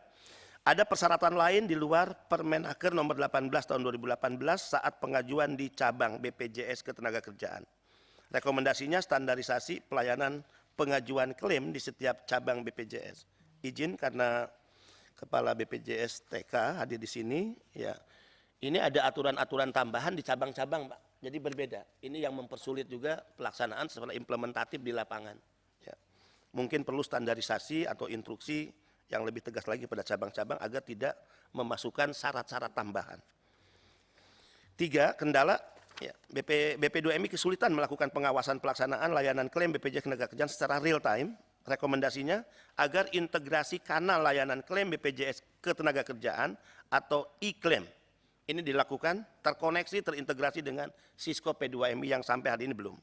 Ada persyaratan lain di luar Permenaker nomor 18 tahun 2018 saat pengajuan di cabang BPJS ketenagakerjaan. Rekomendasinya standarisasi pelayanan pengajuan klaim di setiap cabang BPJS. Izin karena Kepala BPJS TK hadir di sini, ya. Ini ada aturan-aturan tambahan di cabang-cabang, Pak. Jadi berbeda. Ini yang mempersulit juga pelaksanaan secara implementatif di lapangan. Ya. Mungkin perlu standarisasi atau instruksi yang lebih tegas lagi pada cabang-cabang agar tidak memasukkan syarat-syarat tambahan. 3. Kendala Ya, BP2MI kesulitan melakukan pengawasan pelaksanaan layanan klaim BPJS Ketenagakerjaan secara real time. Rekomendasinya agar integrasi kanal layanan klaim BPJS Ketenagakerjaan atau e-claim ini dilakukan terkoneksi, terintegrasi dengan Sisco P2MI yang sampai hari ini belum.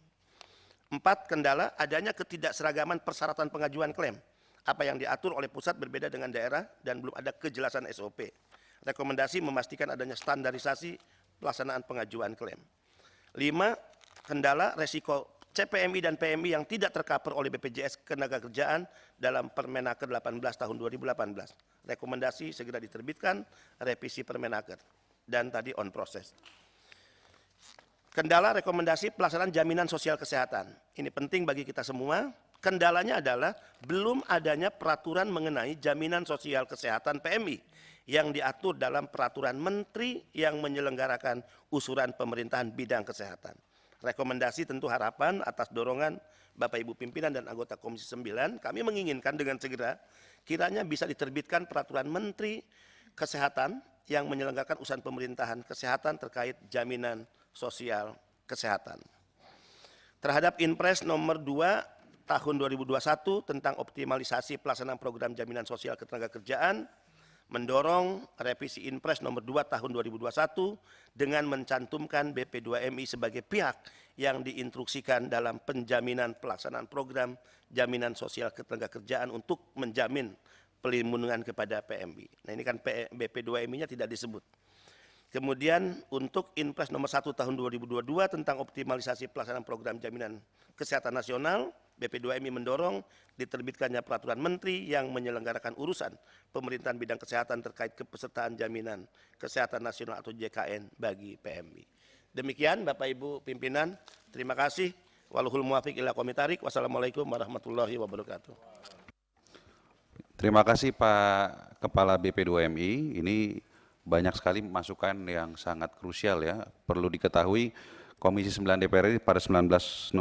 4, kendala adanya ketidakseragaman persyaratan pengajuan klaim. Apa yang diatur oleh pusat berbeda dengan daerah dan belum ada kejelasan SOP. Rekomendasi memastikan adanya standarisasi pelaksanaan pengajuan klaim. 5, kendala resiko CPMI dan PMI yang tidak tercover oleh BPJS Ketenagakerjaan dalam Permenaker 18 tahun 2018. Rekomendasi segera diterbitkan revisi Permenaker dan tadi on proses. Kendala rekomendasi pelaksanaan jaminan sosial kesehatan. Ini penting bagi kita semua. Kendalanya adalah belum adanya peraturan mengenai jaminan sosial kesehatan PMI yang diatur dalam peraturan menteri yang menyelenggarakan usulan pemerintahan bidang kesehatan. Rekomendasi tentu harapan atas dorongan Bapak Ibu pimpinan dan anggota Komisi 9, kami menginginkan dengan segera kiranya bisa diterbitkan peraturan menteri kesehatan yang menyelenggarakan usulan pemerintahan kesehatan terkait jaminan sosial kesehatan. Terhadap Inpres nomor 2 tahun 2021 tentang optimalisasi pelaksanaan program jaminan sosial ketenagakerjaan, mendorong revisi Inpres nomor 2 tahun 2021 dengan mencantumkan BP2MI sebagai pihak yang diinstruksikan dalam penjaminan pelaksanaan program jaminan sosial ketenagakerjaan untuk menjamin pelindungan kepada PMI. Nah ini kan BP2MI-nya tidak disebut. Kemudian untuk Inpres nomor 1 tahun 2022 tentang optimalisasi pelaksanaan program jaminan kesehatan nasional, BP2MI mendorong diterbitkannya peraturan menteri yang menyelenggarakan urusan pemerintahan bidang kesehatan terkait kepesertaan jaminan kesehatan nasional atau JKN bagi PMI. Demikian Bapak Ibu pimpinan, terima kasih. Waluhul muwafiq ila aqwamit thoriq. Wassalamualaikum warahmatullahi wabarakatuh. Terima kasih Pak Kepala BP2MI. Ini banyak sekali masukan yang sangat krusial ya. Perlu diketahui Komisi 9 DPR RI pada 16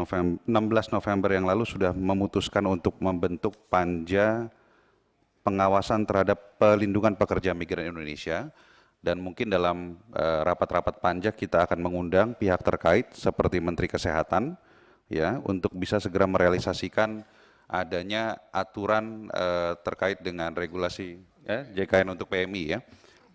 November yang lalu sudah memutuskan untuk membentuk panja pengawasan terhadap pelindungan pekerja migran Indonesia, dan mungkin dalam rapat-rapat panja kita akan mengundang pihak terkait seperti Menteri Kesehatan ya untuk bisa segera merealisasikan adanya aturan terkait dengan regulasi ya, JKN untuk PMI ya,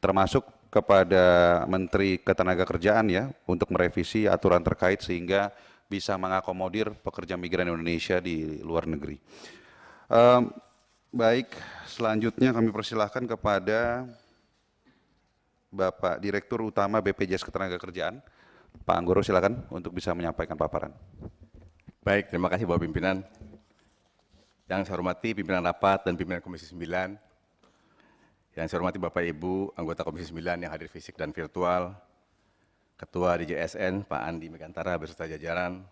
termasuk kepada Menteri Ketenagakerjaan ya untuk merevisi aturan terkait sehingga bisa mengakomodir pekerja migran Indonesia di luar negeri. Baik, selanjutnya kami persilahkan kepada Bapak Direktur Utama BPJS Ketenagakerjaan, Pak Anggoro, silakan untuk bisa menyampaikan paparan. Baik, terima kasih Bapak Pimpinan. Yang saya hormati pimpinan rapat dan pimpinan Komisi 9, yang saya hormati Bapak Ibu anggota Komisi 9 yang hadir fisik dan virtual, Ketua DJSN Pak Andi Megantara beserta jajaran,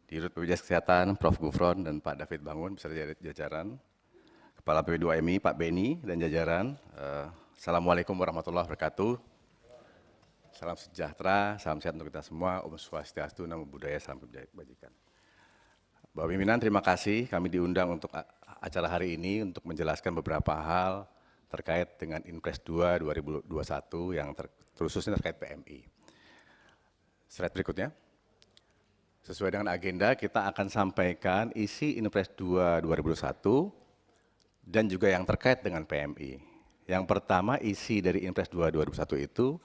Dirut BPJS Kesehatan Prof. Gufron dan Pak David Bangun beserta jajaran, Kepala BP2MI Pak Beni dan jajaran. Assalamualaikum warahmatullahi wabarakatuh. Salam sejahtera, salam sehat untuk kita semua. Om Swastiastu, Namo Buddhaya, salam kebajikan. Bapak pimpinan, terima kasih kami diundang untuk acara hari ini untuk menjelaskan beberapa hal terkait dengan Inpres 2 2021 yang khususnya terkait PMI. Slide berikutnya. Sesuai dengan agenda, kita akan sampaikan isi Inpres 2 2021 dan juga yang terkait dengan PMI. Yang pertama, isi dari Inpres 2 2021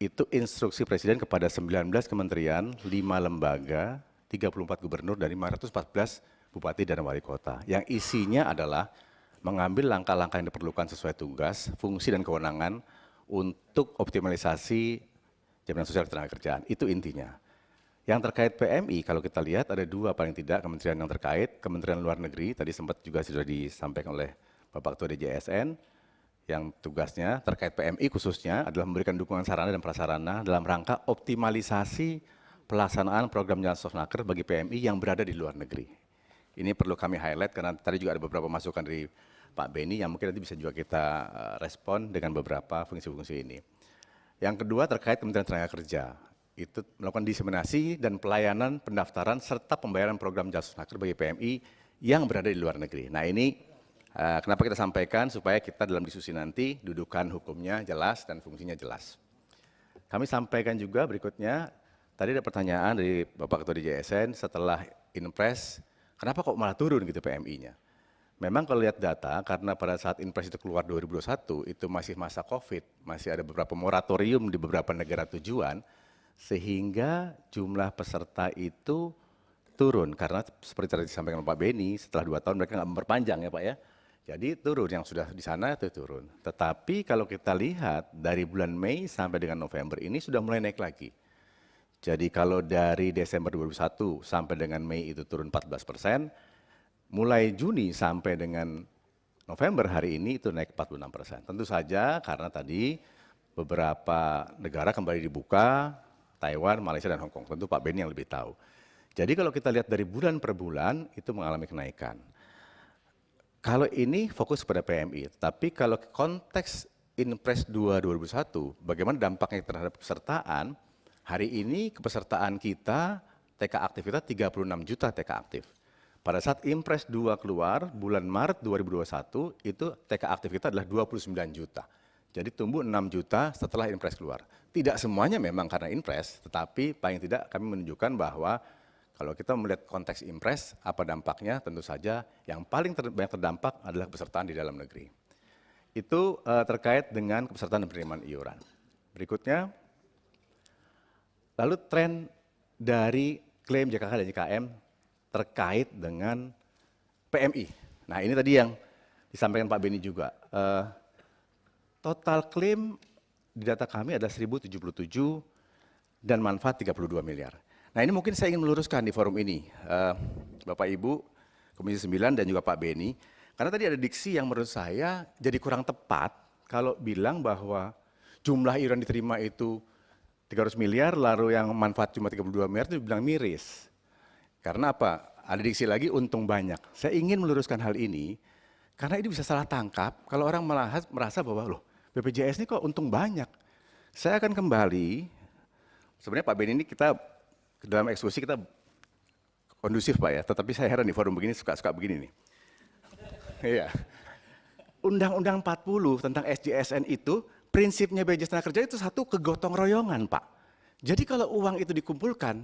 itu instruksi Presiden kepada 19 kementerian, 5 lembaga, 34 gubernur dari 514 bupati dan wali kota. Yang isinya adalah mengambil langkah-langkah yang diperlukan sesuai tugas, fungsi dan kewenangan untuk optimalisasi jaminan sosial ketenagakerjaan. Itu intinya. Yang terkait PMI, kalau kita lihat ada 2 paling tidak kementerian yang terkait. Kementerian Luar Negeri, tadi sempat juga sudah disampaikan oleh Bapak Ketua DJSN, yang tugasnya terkait PMI khususnya adalah memberikan dukungan sarana dan prasarana dalam rangka optimalisasi pelaksanaan program jalan sosnaker bagi PMI yang berada di luar negeri. Ini perlu kami highlight karena tadi juga ada beberapa masukan dari Pak Beni yang mungkin nanti bisa juga kita respon dengan beberapa fungsi-fungsi ini. Yang kedua terkait Kementerian Tenaga itu melakukan diseminasi dan pelayanan pendaftaran serta pembayaran program jasa sosnaker bagi PMI yang berada di luar negeri. Nah ini kenapa kita sampaikan supaya kita dalam diskusi nanti dudukan hukumnya jelas dan fungsinya jelas. Kami sampaikan juga berikutnya Tadi ada pertanyaan dari Bapak Ketua DJSN setelah Inpres, kenapa kok malah turun gitu PMI-nya? Memang kalau lihat data, karena pada saat Inpres itu keluar 2021, itu masih masa COVID, masih ada beberapa moratorium di beberapa negara tujuan, sehingga jumlah peserta itu turun. Karena seperti tadi disampaikan Pak Beni, setelah 2 tahun mereka nggak memperpanjang ya Pak ya. Jadi turun, yang sudah di sana itu turun. Tetapi kalau kita lihat dari bulan Mei sampai dengan November ini sudah mulai naik lagi. Jadi kalau dari Desember 2001 sampai dengan Mei itu turun 14%, mulai Juni sampai dengan November hari ini itu naik 46%. Tentu saja karena tadi beberapa negara kembali dibuka, Taiwan, Malaysia, dan Hong Kong. Tentu Pak Beni yang lebih tahu. Jadi kalau kita lihat dari bulan per bulan itu mengalami kenaikan. Kalau ini fokus pada PMI, tapi kalau konteks Inpres 2 2001, bagaimana dampaknya terhadap kepesertaan, hari ini kepesertaan kita TK aktif kita 36 juta TK aktif. Pada saat Inpres 2 keluar, bulan Maret 2021, itu TK aktif kita adalah 29 juta. Jadi tumbuh 6 juta setelah Inpres keluar. Tidak semuanya memang karena Inpres, tetapi paling tidak kami menunjukkan bahwa kalau kita melihat konteks Inpres, apa dampaknya? Tentu saja yang paling banyak terdampak adalah kepesertaan di dalam negeri. Itu terkait dengan kepesertaan dan penerimaan iuran. Berikutnya, lalu tren dari klaim JKK dan JKM terkait dengan PMI. Nah ini tadi yang disampaikan Pak Beni juga. Total klaim di data kami ada 1.077 dan manfaat 32 miliar. Nah ini mungkin saya ingin meluruskan di forum ini, Bapak Ibu, Komisi 9 dan juga Pak Beni, karena tadi ada diksi yang menurut saya jadi kurang tepat kalau bilang bahwa jumlah iuran diterima itu 300 miliar, lalu yang manfaat cuma 32 miliar itu dibilang miris. Karena apa? Ada diksi lagi untung banyak. Saya ingin meluruskan hal ini, karena ini bisa salah tangkap kalau orang merasa bahwa loh BPJS ini kok untung banyak. Saya akan kembali, sebenarnya Pak Beni ini kita dalam eksekusi kita kondusif Pak ya, tetapi saya heran di forum begini suka-suka begini nih. Iya. Undang-Undang 40 tentang SJSN itu, prinsipnya BPJS Tenaga Kerja itu satu kegotong royongan Pak. Jadi kalau uang itu dikumpulkan,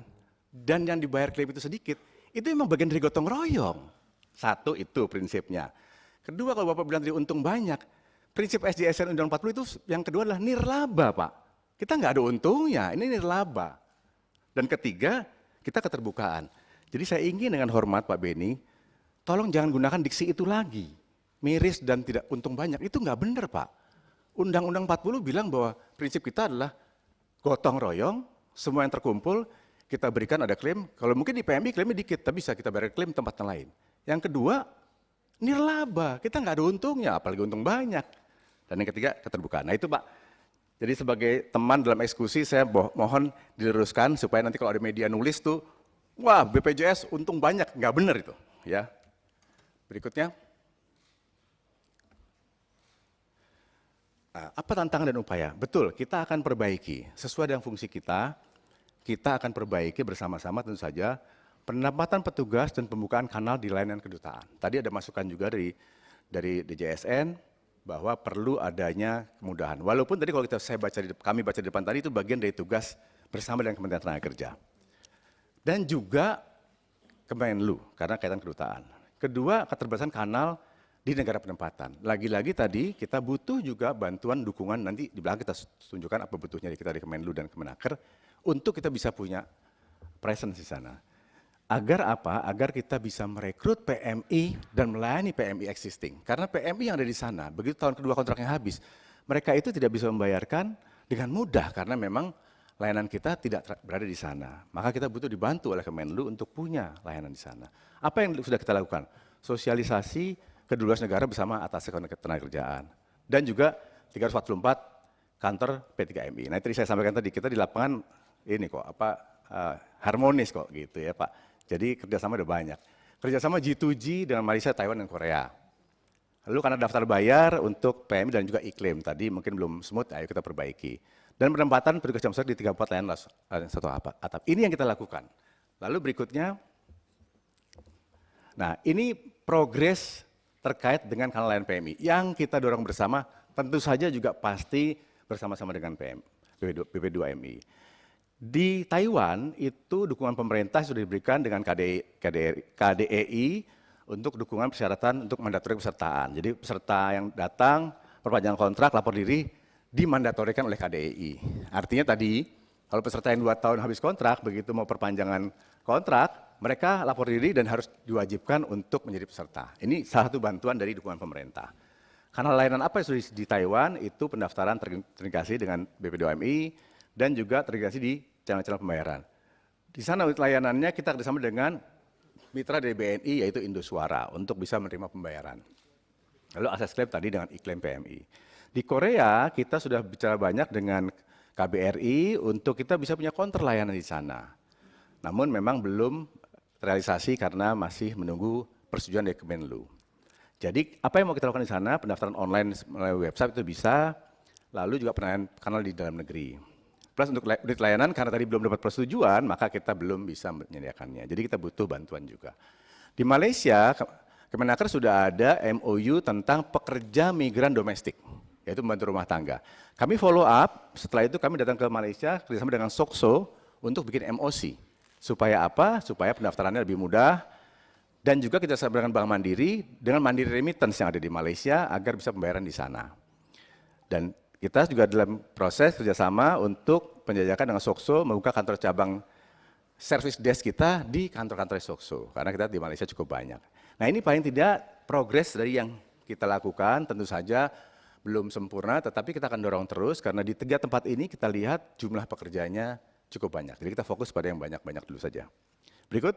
dan yang dibayar klaim itu sedikit, itu memang bagian dari gotong royong. Satu itu prinsipnya. Kedua kalau Bapak bilang tadi untung banyak, prinsip SJSN Undang 40 itu yang kedua adalah nirlaba Pak. Kita nggak ada untungnya, ini nirlaba. Dan ketiga, kita keterbukaan. Jadi saya ingin dengan hormat Pak Beni, tolong jangan gunakan diksi itu lagi. Miris dan tidak untung banyak, itu nggak benar Pak. Undang-Undang 40 bilang bahwa prinsip kita adalah gotong royong, semua yang terkumpul, kita berikan ada klaim, kalau mungkin di PMI klaimnya dikit, tapi bisa kita bayar klaim tempat yang lain. Yang kedua, nirlaba, kita nggak ada untungnya, apalagi untung banyak. Dan yang ketiga, keterbukaan. Nah itu Pak, jadi sebagai teman dalam eksekusi, saya mohon diluruskan supaya nanti kalau ada media nulis tuh, wah BPJS untung banyak, nggak benar itu. Ya. Berikutnya. Nah, apa tantangan dan upaya? Betul, kita akan perbaiki, sesuai dengan fungsi kita akan perbaiki bersama-sama tentu saja penempatan petugas dan pembukaan kanal di layanan kedutaan. Tadi ada masukan juga dari DJSN bahwa perlu adanya kemudahan. Walaupun tadi kalau kami baca di depan tadi itu bagian dari tugas bersama dengan Kementerian Tenaga Kerja. Dan juga Kemenlu karena kaitan kedutaan. Kedua, keterbatasan kanal di negara penempatan. Lagi-lagi tadi kita butuh juga bantuan dukungan, nanti di belakang kita tunjukkan apa butuhnya kita di Kemenlu dan Kemenaker untuk kita bisa punya presence di sana. Agar apa? Agar kita bisa merekrut PMI dan melayani PMI existing. Karena PMI yang ada di sana, begitu tahun kedua kontraknya habis, mereka itu tidak bisa membayarkan dengan mudah karena memang layanan kita tidak berada di sana. Maka kita butuh dibantu oleh Kemenlu untuk punya layanan di sana. Apa yang sudah kita lakukan? Sosialisasi kedua negara bersama atas ketenagakerjaan. Dan juga 344 kantor P3MI. Nah tadi saya sampaikan tadi, kita di lapangan ini kok, harmonis kok gitu ya Pak. Jadi kerjasama ada banyak. Kerjasama G2G dengan Malaysia, Taiwan, dan Korea. Lalu karena daftar bayar untuk PMI dan juga iklim, tadi mungkin belum smooth, ayo kita perbaiki. Dan penempatan petugas jam sosial di 34 layanan satu atap. Ini yang kita lakukan. Lalu berikutnya, nah ini progres terkait dengan kanal layanan PMI. Yang kita dorong bersama, tentu saja juga pasti bersama-sama dengan BP2MI. Di Taiwan itu dukungan pemerintah sudah diberikan dengan KDEI untuk dukungan persyaratan untuk mandatori pesertaan. Jadi peserta yang datang perpanjangan kontrak lapor diri dimandatorikan oleh KDEI. Artinya tadi kalau peserta yang 2 tahun habis kontrak, begitu mau perpanjangan kontrak, mereka lapor diri dan harus diwajibkan untuk menjadi peserta. Ini salah satu bantuan dari dukungan pemerintah. Karena layanan apa yang sudah di Taiwan itu pendaftaran terintegrasi dengan BPDOMI dan juga terintegrasi di channel-channel pembayaran. Di sana layanannya kita kerjasama dengan mitra dari BNI yaitu Indosuara untuk bisa menerima pembayaran. Lalu akses klaim tadi dengan iklim PMI. Di Korea kita sudah bicara banyak dengan KBRI untuk kita bisa punya counter layanan di sana. Namun memang belum terrealisasi karena masih menunggu persetujuan dari Kemenlu. Jadi apa yang mau kita lakukan di sana, pendaftaran online melalui website itu bisa, lalu juga penanganan kanal di dalam negeri. Plus untuk unit layanan karena tadi belum dapat persetujuan, maka kita belum bisa menyediakannya. Jadi kita butuh bantuan juga. Di Malaysia, Kemenaker sudah ada MOU tentang pekerja migran domestik, yaitu pembantu rumah tangga. Kami follow up, setelah itu kami datang ke Malaysia kerjasama dengan SOKSO untuk bikin MOC. Supaya apa? Supaya pendaftarannya lebih mudah, dan juga kita bersama dengan Bank Mandiri, dengan Mandiri Remittance yang ada di Malaysia, agar bisa pembayaran di sana. Dan kita juga dalam proses kerjasama untuk penjajakan dengan SOKSO, membuka kantor cabang service desk kita di kantor-kantor SOKSO, karena kita di Malaysia cukup banyak. Nah ini paling tidak progres dari yang kita lakukan, tentu saja belum sempurna, tetapi kita akan dorong terus, karena di 3 tempat ini kita lihat jumlah pekerjanya cukup banyak. Jadi kita fokus pada yang banyak-banyak dulu saja. Berikut.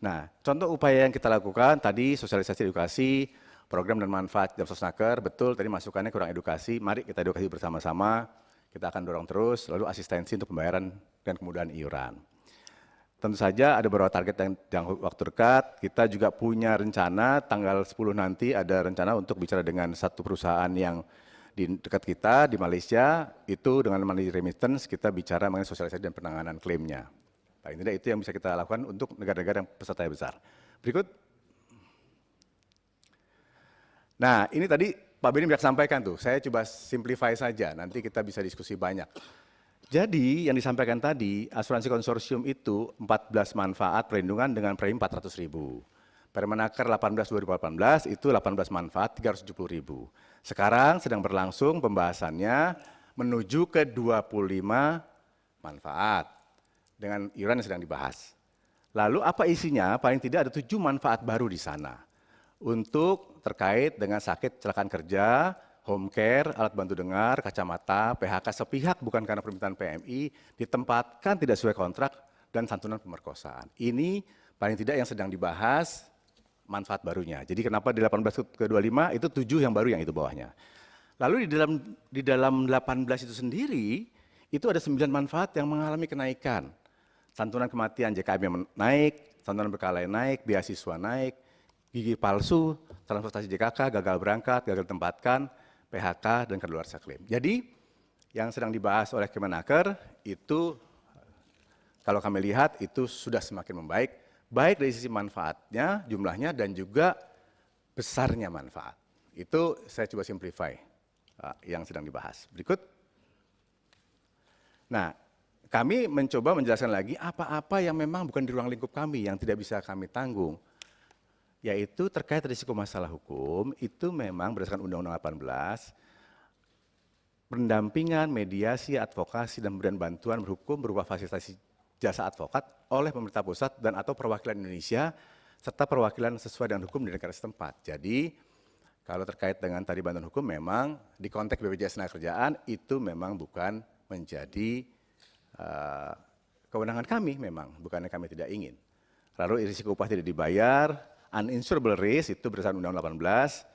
Nah, contoh upaya yang kita lakukan tadi sosialisasi edukasi, program dan manfaat Jam Sosnaker, betul tadi masukannya kurang edukasi, mari kita edukasi bersama-sama, kita akan dorong terus, lalu asistensi untuk pembayaran dan kemudahan iuran. Tentu saja ada beberapa target yang waktu dekat, kita juga punya rencana tanggal 10 nanti ada rencana untuk bicara dengan satu perusahaan yang di dekat kita di Malaysia, itu dengan Mandiri Remittance kita bicara mengenai sosialisasi dan penanganan klaimnya. Paling tidak itu yang bisa kita lakukan untuk negara-negara yang peserta besar. Berikut. Nah, ini tadi Pak Beni sudah sampaikan tuh, saya coba simplify saja, nanti kita bisa diskusi banyak. Jadi, yang disampaikan tadi, asuransi konsorsium itu 14 manfaat perlindungan dengan premi 400.000. Permenaker 18/2018 itu 18 manfaat 370.000. Sekarang sedang berlangsung pembahasannya menuju ke 25 manfaat dengan iuran yang sedang dibahas. Lalu apa isinya? Paling tidak ada 7 manfaat baru di sana. Untuk terkait dengan sakit kecelakaan kerja, home care, alat bantu dengar, kacamata, PHK sepihak bukan karena permintaan PMI, ditempatkan tidak sesuai kontrak, dan santunan pemerkosaan. Ini paling tidak yang sedang dibahas manfaat barunya. Jadi kenapa di 18 ke 25 itu 7 yang baru yang itu bawahnya. Lalu di dalam 18 itu sendiri, itu ada 9 manfaat yang mengalami kenaikan. Santunan kematian JKM yang naik, santunan berkala naik, beasiswa naik, gigi palsu, transportasi JKK, gagal berangkat, gagal ditempatkan, PHK, dan kedaluarsa klaim. Jadi yang sedang dibahas oleh Kemenaker itu kalau kami lihat itu sudah semakin membaik, baik dari sisi manfaatnya, jumlahnya, dan juga besarnya manfaat. Itu saya coba simplify yang sedang dibahas. Berikut. Nah, kami mencoba menjelaskan lagi apa-apa yang memang bukan di ruang lingkup kami, yang tidak bisa kami tanggung. Yaitu terkait risiko masalah hukum, itu memang berdasarkan Undang-Undang 18, pendampingan, mediasi, advokasi, dan pemberian bantuan berhukum berupa fasilitasi jasa advokat oleh pemerintah pusat dan atau perwakilan Indonesia, serta perwakilan sesuai dengan hukum di negara setempat. Jadi, kalau terkait dengan tadi bantuan hukum, memang di konteks BPJS Tenagakerjaan, itu memang bukan menjadi kewenangan kami memang, bukannya kami tidak ingin. Lalu risiko upah tidak dibayar, uninsurable risk itu berdasarkan Undang-Undang 18,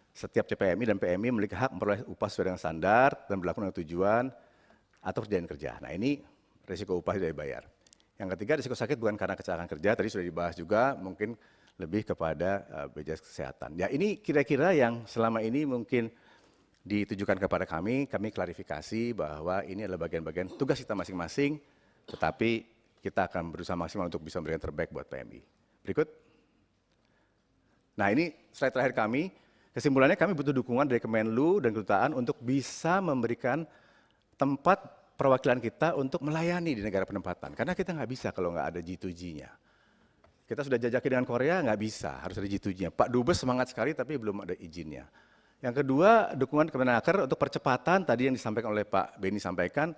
setiap CPMI dan PMI memiliki hak memperoleh upah sesuai dengan standar dan berlaku dengan tujuan atau perjanjian kerja. Nah ini risiko upah tidak dibayar. Yang ketiga risiko sakit bukan karena kecelakaan kerja, tadi sudah dibahas juga, mungkin lebih kepada BPJS Kesehatan. Ya ini kira-kira yang selama ini mungkin ditujukan kepada kami klarifikasi bahwa ini adalah bagian-bagian tugas kita masing-masing, tetapi kita akan berusaha maksimal untuk bisa memberikan terbaik buat PMI. Berikut. Nah ini slide terakhir kami, kesimpulannya kami butuh dukungan dari Kemenlu dan Kedutaan untuk bisa memberikan tempat perwakilan kita untuk melayani di negara penempatan. Karena kita nggak bisa kalau nggak ada G2G-nya. Kita sudah jajaki dengan Korea, nggak bisa, harus ada G2G-nya. Pak Dubes semangat sekali tapi belum ada izinnya. Yang kedua, dukungan Kemenaker untuk percepatan tadi yang disampaikan oleh Pak Beni sampaikan,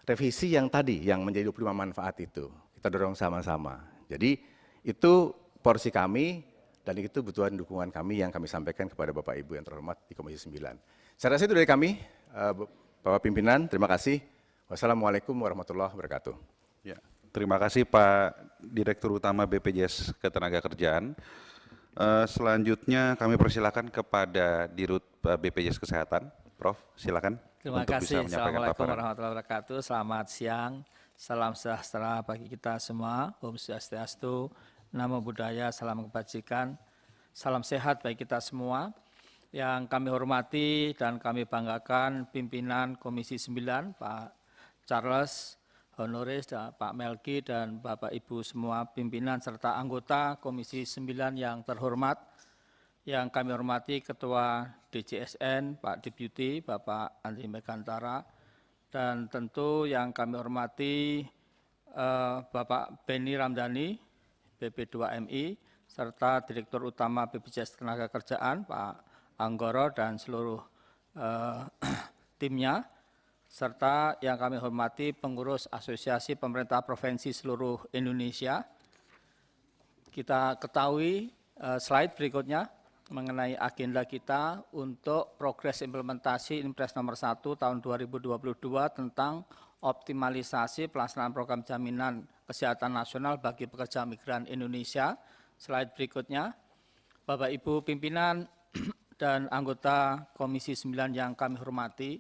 revisi yang tadi, yang menjadi 25 manfaat itu. Kita dorong sama-sama. Jadi itu porsi kami, dan itu kebutuhan dukungan kami yang kami sampaikan kepada Bapak Ibu yang terhormat di Komisi 9. Saya rasa itu dari kami, Bapak Pimpinan, terima kasih. Wassalamualaikum warahmatullahi wabarakatuh. Ya, terima kasih Pak Direktur Utama BPJS Ketenagakerjaan. Selanjutnya kami persilakan kepada Dirut BPJS Kesehatan. Prof, silakan. Terima untuk kasih. bisa menyampaikan Assalamualaikum paparan. warahmatullahi wabarakatuh. Selamat siang. Salam sejahtera bagi kita semua. Om Swastiastu, Namo Buddhaya, salam kebajikan. Salam sehat bagi kita semua. Yang kami hormati dan kami banggakan pimpinan Komisi 9, Pak Charles Honoris, Pak Melki, dan Bapak Ibu semua pimpinan serta anggota Komisi 9 yang terhormat. Yang kami hormati Ketua DJSN, Pak Deputi, Bapak Andri Megantara, dan tentu yang kami hormati Bapak Beni Ramdhani, BP2MI, serta Direktur Utama BPJS Ketenagakerjaan, Pak Anggoro, dan seluruh timnya, serta yang kami hormati pengurus Asosiasi Pemerintah Provinsi seluruh Indonesia. Kita ketahui slide berikutnya mengenai agenda kita untuk progres implementasi Impres nomor 1 tahun 2022 tentang optimalisasi pelaksanaan program jaminan kesehatan nasional bagi pekerja migran Indonesia. Slide berikutnya, Bapak Ibu pimpinan dan anggota Komisi 9 yang kami hormati,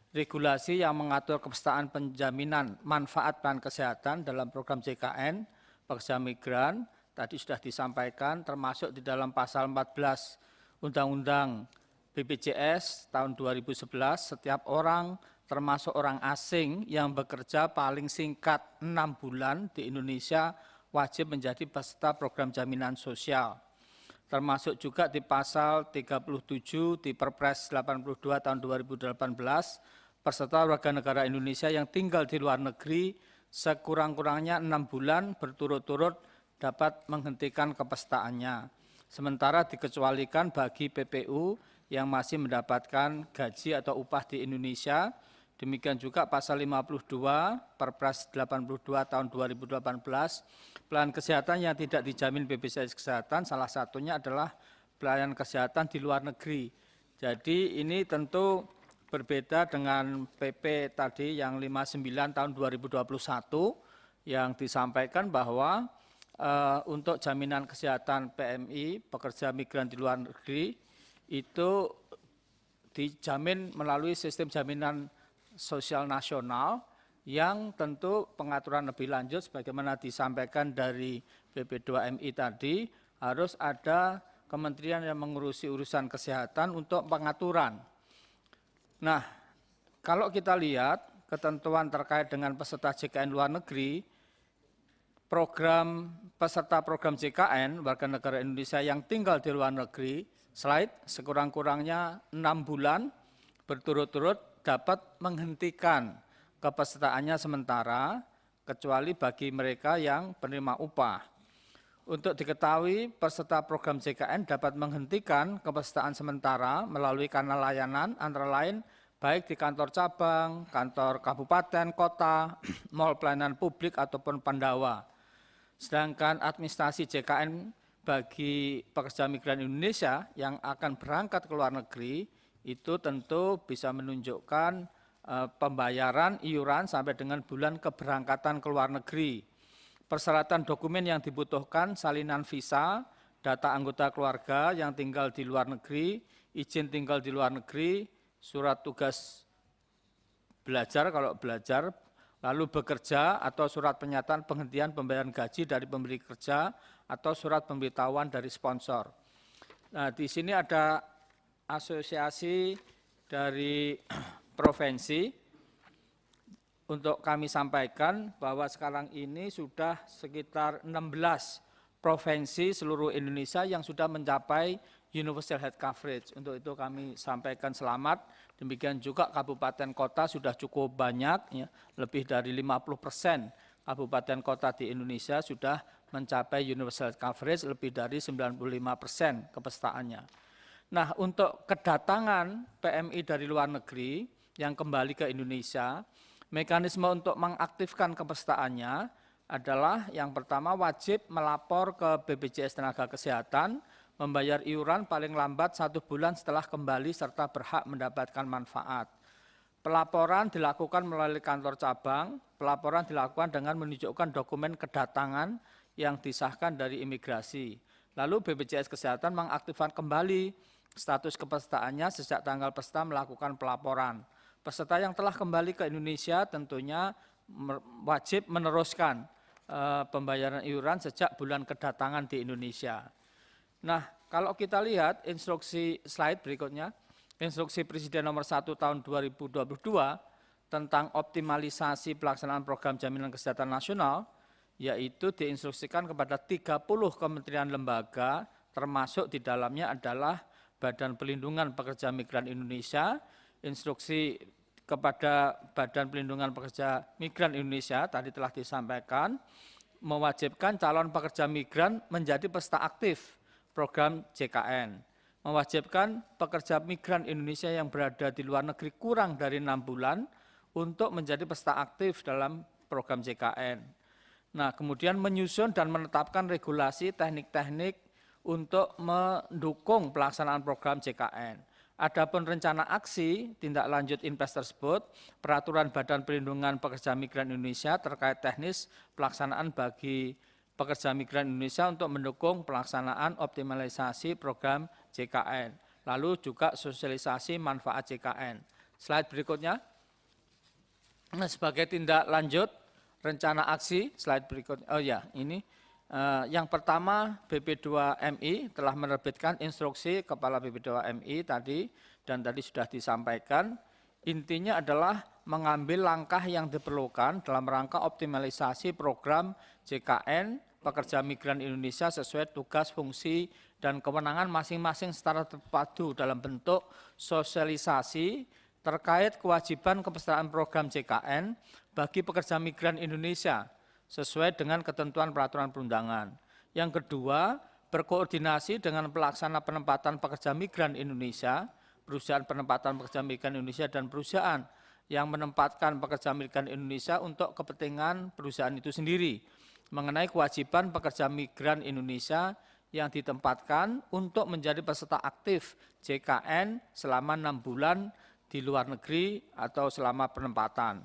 regulasi yang mengatur kepesertaan penjaminan manfaat plan kesehatan dalam program JKN pekerja migran tadi sudah disampaikan, termasuk di dalam pasal 14 Undang-Undang BPJS tahun 2011, setiap orang termasuk orang asing yang bekerja paling singkat 6 bulan di Indonesia wajib menjadi peserta program jaminan sosial. Termasuk juga di pasal 37 di Perpres 82 tahun 2018, peserta warga negara Indonesia yang tinggal di luar negeri sekurang-kurangnya 6 bulan berturut-turut dapat menghentikan kepesertaannya. Sementara dikecualikan bagi PPU yang masih mendapatkan gaji atau upah di Indonesia. Demikian juga pasal 52 Perpres 82 tahun 2018, pelayanan kesehatan yang tidak dijamin BPJS Kesehatan, salah satunya adalah pelayanan kesehatan di luar negeri. Jadi ini tentu berbeda dengan PP tadi yang 59 tahun 2021 yang disampaikan bahwa untuk jaminan kesehatan PMI, pekerja migran di luar negeri, itu dijamin melalui sistem jaminan sosial nasional yang tentu pengaturan lebih lanjut sebagaimana disampaikan dari BP2MI tadi, harus ada kementerian yang mengurusi urusan kesehatan untuk pengaturan. Nah, kalau kita lihat ketentuan terkait dengan peserta JKN luar negeri, peserta program JKN warga negara Indonesia yang tinggal di luar negeri, slide sekurang-kurangnya 6 bulan berturut-turut dapat menghentikan kepesertaannya sementara, kecuali bagi mereka yang penerima upah. Untuk diketahui, peserta program JKN dapat menghentikan kepesertaan sementara melalui kanal layanan antara lain baik di kantor cabang, kantor kabupaten, kota, mal pelayanan publik ataupun Pandawa. Sedangkan administrasi JKN bagi pekerja migran Indonesia yang akan berangkat ke luar negeri itu tentu bisa menunjukkan pembayaran iuran sampai dengan bulan keberangkatan ke luar negeri. Persyaratan dokumen yang dibutuhkan, salinan visa, data anggota keluarga yang tinggal di luar negeri, izin tinggal di luar negeri, surat tugas belajar kalau belajar, lalu bekerja atau surat pernyataan penghentian pembayaran gaji dari pemberi kerja atau surat pemberitahuan dari sponsor. Nah, di sini ada asosiasi dari provinsi. Untuk kami sampaikan bahwa sekarang ini sudah sekitar 16 provinsi seluruh Indonesia yang sudah mencapai universal health coverage. Untuk itu kami sampaikan selamat Demikian juga kabupaten kota sudah cukup banyak, ya, lebih dari 50% kabupaten kota di Indonesia sudah mencapai universal coverage lebih dari 95% kepestaannya. Nah, untuk kedatangan PMI dari luar negeri yang kembali ke Indonesia, mekanisme untuk mengaktifkan kepestaannya adalah yang pertama wajib melapor ke BPJS Tenaga Kesehatan, membayar iuran paling lambat 1 bulan setelah kembali serta berhak mendapatkan manfaat. Pelaporan dilakukan melalui kantor cabang, pelaporan dilakukan dengan menunjukkan dokumen kedatangan yang disahkan dari imigrasi. Lalu BPJS Kesehatan mengaktifkan kembali status kepestaannya sejak tanggal peserta melakukan pelaporan. Peserta yang telah kembali ke Indonesia tentunya wajib meneruskan pembayaran iuran sejak bulan kedatangan di Indonesia. Nah, kalau kita lihat instruksi slide berikutnya, Instruksi Presiden nomor 1 tahun 2022 tentang optimalisasi pelaksanaan program jaminan kesehatan nasional, yaitu diinstruksikan kepada 30 kementerian lembaga, termasuk di dalamnya adalah Badan Pelindungan Pekerja Migran Indonesia, instruksi kepada Badan Pelindungan Pekerja Migran Indonesia tadi telah disampaikan, mewajibkan calon pekerja migran menjadi peserta aktif program JKN. Mewajibkan pekerja migran Indonesia yang berada di luar negeri kurang dari 6 bulan untuk menjadi peserta aktif dalam program JKN. Nah, kemudian menyusun dan menetapkan regulasi teknik-teknik untuk mendukung pelaksanaan program JKN. Adapun rencana aksi tindak lanjut Inpres tersebut, peraturan Badan Perlindungan Pekerja Migran Indonesia terkait teknis pelaksanaan bagi pekerja migran Indonesia untuk mendukung pelaksanaan optimalisasi program JKN. Lalu juga sosialisasi manfaat JKN. Slide berikutnya. Nah, sebagai tindak lanjut rencana aksi, slide berikutnya. Oh ya, ini yang pertama BP2MI telah menerbitkan instruksi Kepala BP2MI tadi dan tadi sudah disampaikan. Intinya adalah mengambil langkah yang diperlukan dalam rangka optimalisasi program JKN pekerja migran Indonesia sesuai tugas, fungsi, dan kewenangan masing-masing secara terpadu dalam bentuk sosialisasi terkait kewajiban kepesertaan program JKN bagi pekerja migran Indonesia sesuai dengan ketentuan peraturan perundangan. Yang kedua, berkoordinasi dengan pelaksana penempatan pekerja migran Indonesia, perusahaan penempatan pekerja migran Indonesia dan perusahaan yang menempatkan pekerja migran Indonesia untuk kepentingan perusahaan itu sendiri mengenai kewajiban pekerja migran Indonesia yang ditempatkan untuk menjadi peserta aktif JKN selama 6 bulan di luar negeri atau selama penempatan.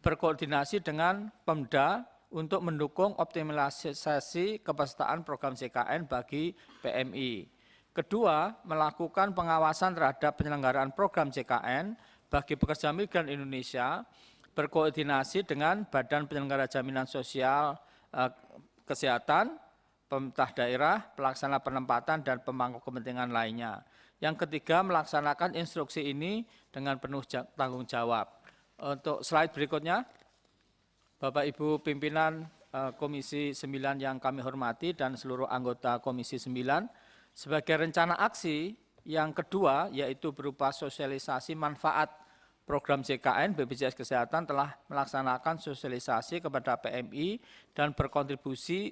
Berkoordinasi dengan Pemda untuk mendukung optimalisasi kepesertaan program JKN bagi PMI. Kedua, melakukan pengawasan terhadap penyelenggaraan program JKN bagi pekerja migran Indonesia, berkoordinasi dengan Badan Penyelenggara Jaminan Sosial Kesehatan, pemerintah daerah, pelaksana penempatan, dan pemangku kepentingan lainnya. Yang ketiga, melaksanakan instruksi ini dengan penuh tanggung jawab. Untuk slide berikutnya, Bapak Ibu pimpinan Komisi 9 yang kami hormati dan seluruh anggota Komisi 9, sebagai rencana aksi yang kedua yaitu berupa sosialisasi manfaat program JKN, BPJS Kesehatan telah melaksanakan sosialisasi kepada PMI dan berkontribusi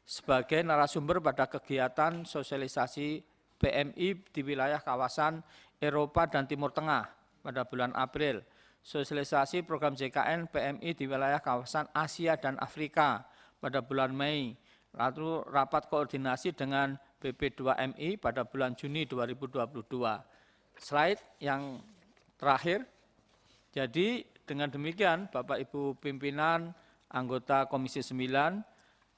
sebagai narasumber pada kegiatan sosialisasi PMI di wilayah kawasan Eropa dan Timur Tengah pada bulan April. Sosialisasi program JKN PMI di wilayah kawasan Asia dan Afrika pada bulan Mei. Lalu rapat koordinasi dengan BP2MI pada bulan Juni 2022. Slide yang terakhir. Jadi dengan demikian Bapak Ibu pimpinan anggota Komisi 9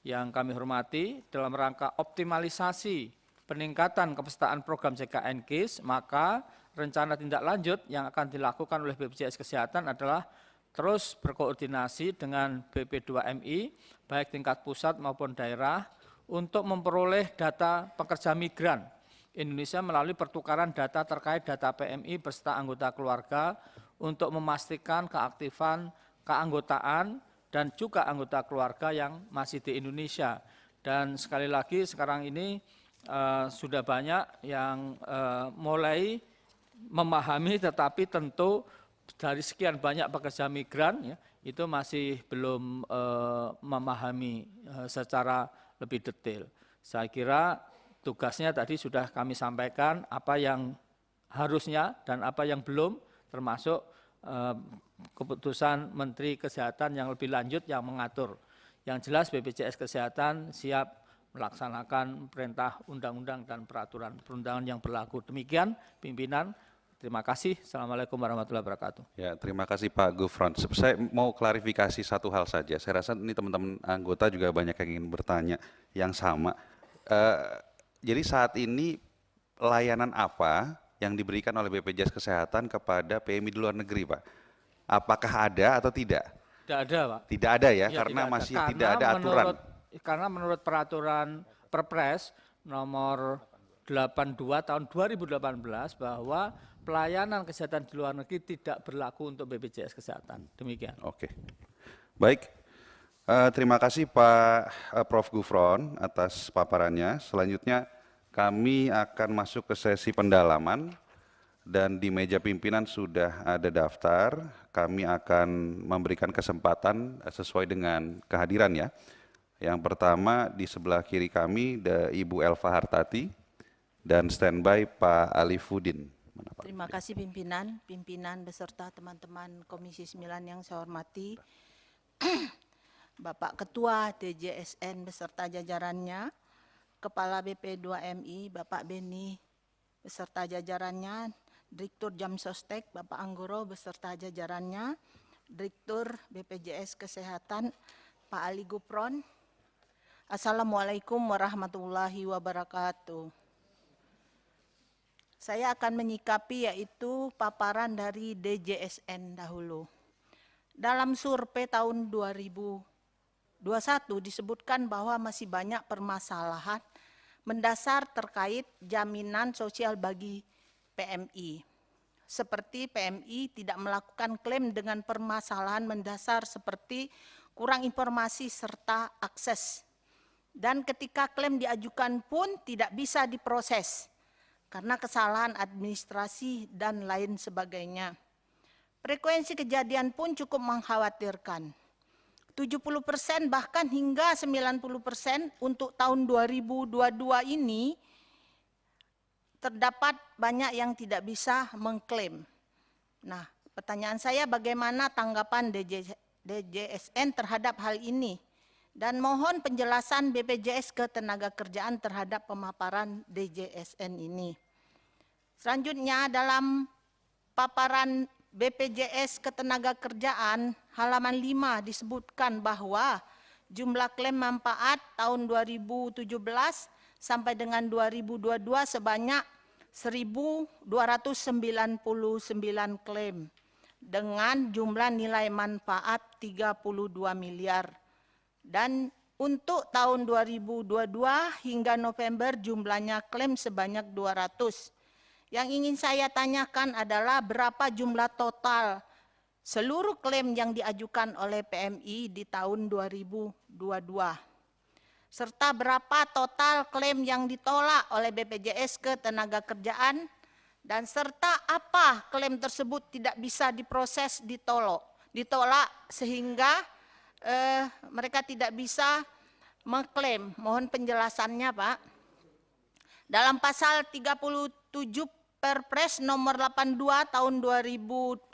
yang kami hormati, dalam rangka optimalisasi peningkatan kepesertaan program JKN KIS, maka rencana tindak lanjut yang akan dilakukan oleh BPJS Kesehatan adalah terus berkoordinasi dengan BP2MI, baik tingkat pusat maupun daerah, untuk memperoleh data pekerja migran Indonesia melalui pertukaran data terkait data PMI beserta anggota keluarga untuk memastikan keaktifan keanggotaan dan juga anggota keluarga yang masih di Indonesia. Dan sekali lagi sekarang ini sudah banyak yang mulai memahami, tetapi tentu dari sekian banyak pekerja migran ya, itu masih belum memahami secara lebih detail. Saya kira tugasnya tadi sudah kami sampaikan apa yang harusnya dan apa yang belum, termasuk keputusan Menteri Kesehatan yang lebih lanjut yang mengatur. Yang jelas BPJS Kesehatan siap melaksanakan perintah undang-undang dan peraturan perundangan yang berlaku. Demikian pimpinan, terima kasih. Assalamualaikum warahmatullahi wabarakatuh. Ya, terima kasih Pak Gufron. Saya mau klarifikasi satu hal saja. Saya rasa ini teman-teman anggota juga banyak yang ingin bertanya yang sama. Jadi saat ini layanan apa yang diberikan oleh BPJS Kesehatan kepada PMI di luar negeri, Pak? Apakah ada atau tidak? Tidak ada, Pak. Tidak ada ya, Ya, karena tidak ada. masih tidak ada aturan. Karena menurut peraturan Perpres nomor 82 tahun 2018 bahwa pelayanan kesehatan di luar negeri tidak berlaku untuk BPJS Kesehatan. Demikian. Oke, baik. Terima kasih Pak Prof. Gufron atas paparannya. Selanjutnya kami akan masuk ke sesi pendalaman dan di meja pimpinan sudah ada daftar. Kami akan memberikan kesempatan sesuai dengan kehadiran ya. Yang pertama di sebelah kiri kami ada Ibu Elva Hartati dan standby Pak Alifuddin. Terima kasih pimpinan beserta teman-teman Komisi 9 yang saya hormati. Bapak Ketua DJSN beserta jajarannya, Kepala BP2MI Bapak Beni beserta jajarannya, Direktur Jamsostek Bapak Anggoro beserta jajarannya, Direktur BPJS Kesehatan Pak Ali Gufron. Assalamualaikum warahmatullahi wabarakatuh. Saya akan menyikapi yaitu paparan dari DJSN dahulu. Dalam survei tahun 2021 disebutkan bahwa masih banyak permasalahan mendasar terkait jaminan sosial bagi PMI. Seperti PMI tidak melakukan klaim dengan permasalahan mendasar seperti kurang informasi serta akses. Dan ketika klaim diajukan pun tidak bisa diproses karena kesalahan administrasi dan lain sebagainya. Frekuensi kejadian pun cukup mengkhawatirkan. 70% bahkan hingga 90% untuk tahun 2022 ini terdapat banyak yang tidak bisa mengklaim. Nah, pertanyaan saya bagaimana tanggapan DJSN terhadap hal ini? Dan mohon penjelasan BPJS Ketenagakerjaan terhadap pemaparan DJSN ini. Selanjutnya dalam paparan BPJS Ketenagakerjaan halaman 5 disebutkan bahwa jumlah klaim manfaat tahun 2017 sampai dengan 2022 sebanyak 1.299 klaim dengan jumlah nilai manfaat 32 miliar. Dan untuk tahun 2022 hingga November jumlahnya klaim sebanyak 200. Yang ingin saya tanyakan adalah berapa jumlah total seluruh klaim yang diajukan oleh PMI di tahun 2022. Serta berapa total klaim yang ditolak oleh BPJS Ketenagakerjaan dan serta apa klaim tersebut tidak bisa diproses ditolak sehingga mereka tidak bisa mengklaim. Mohon penjelasannya, Pak. Dalam pasal 37 Perpres nomor 82 tahun 2018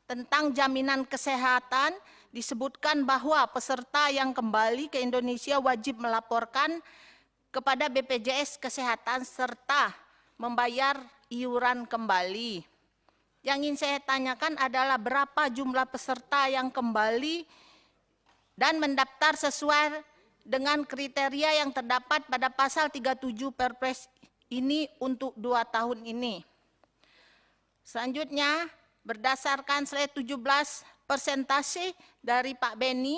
tentang jaminan kesehatan disebutkan bahwa peserta yang kembali ke Indonesia wajib melaporkan kepada BPJS Kesehatan serta membayar iuran kembali. Yang ingin saya tanyakan adalah berapa jumlah peserta yang kembali dan mendaftar sesuai dengan kriteria yang terdapat pada pasal 37 Perpres ini untuk 2 tahun ini. Selanjutnya, berdasarkan slide 17 persentase dari Pak Beni,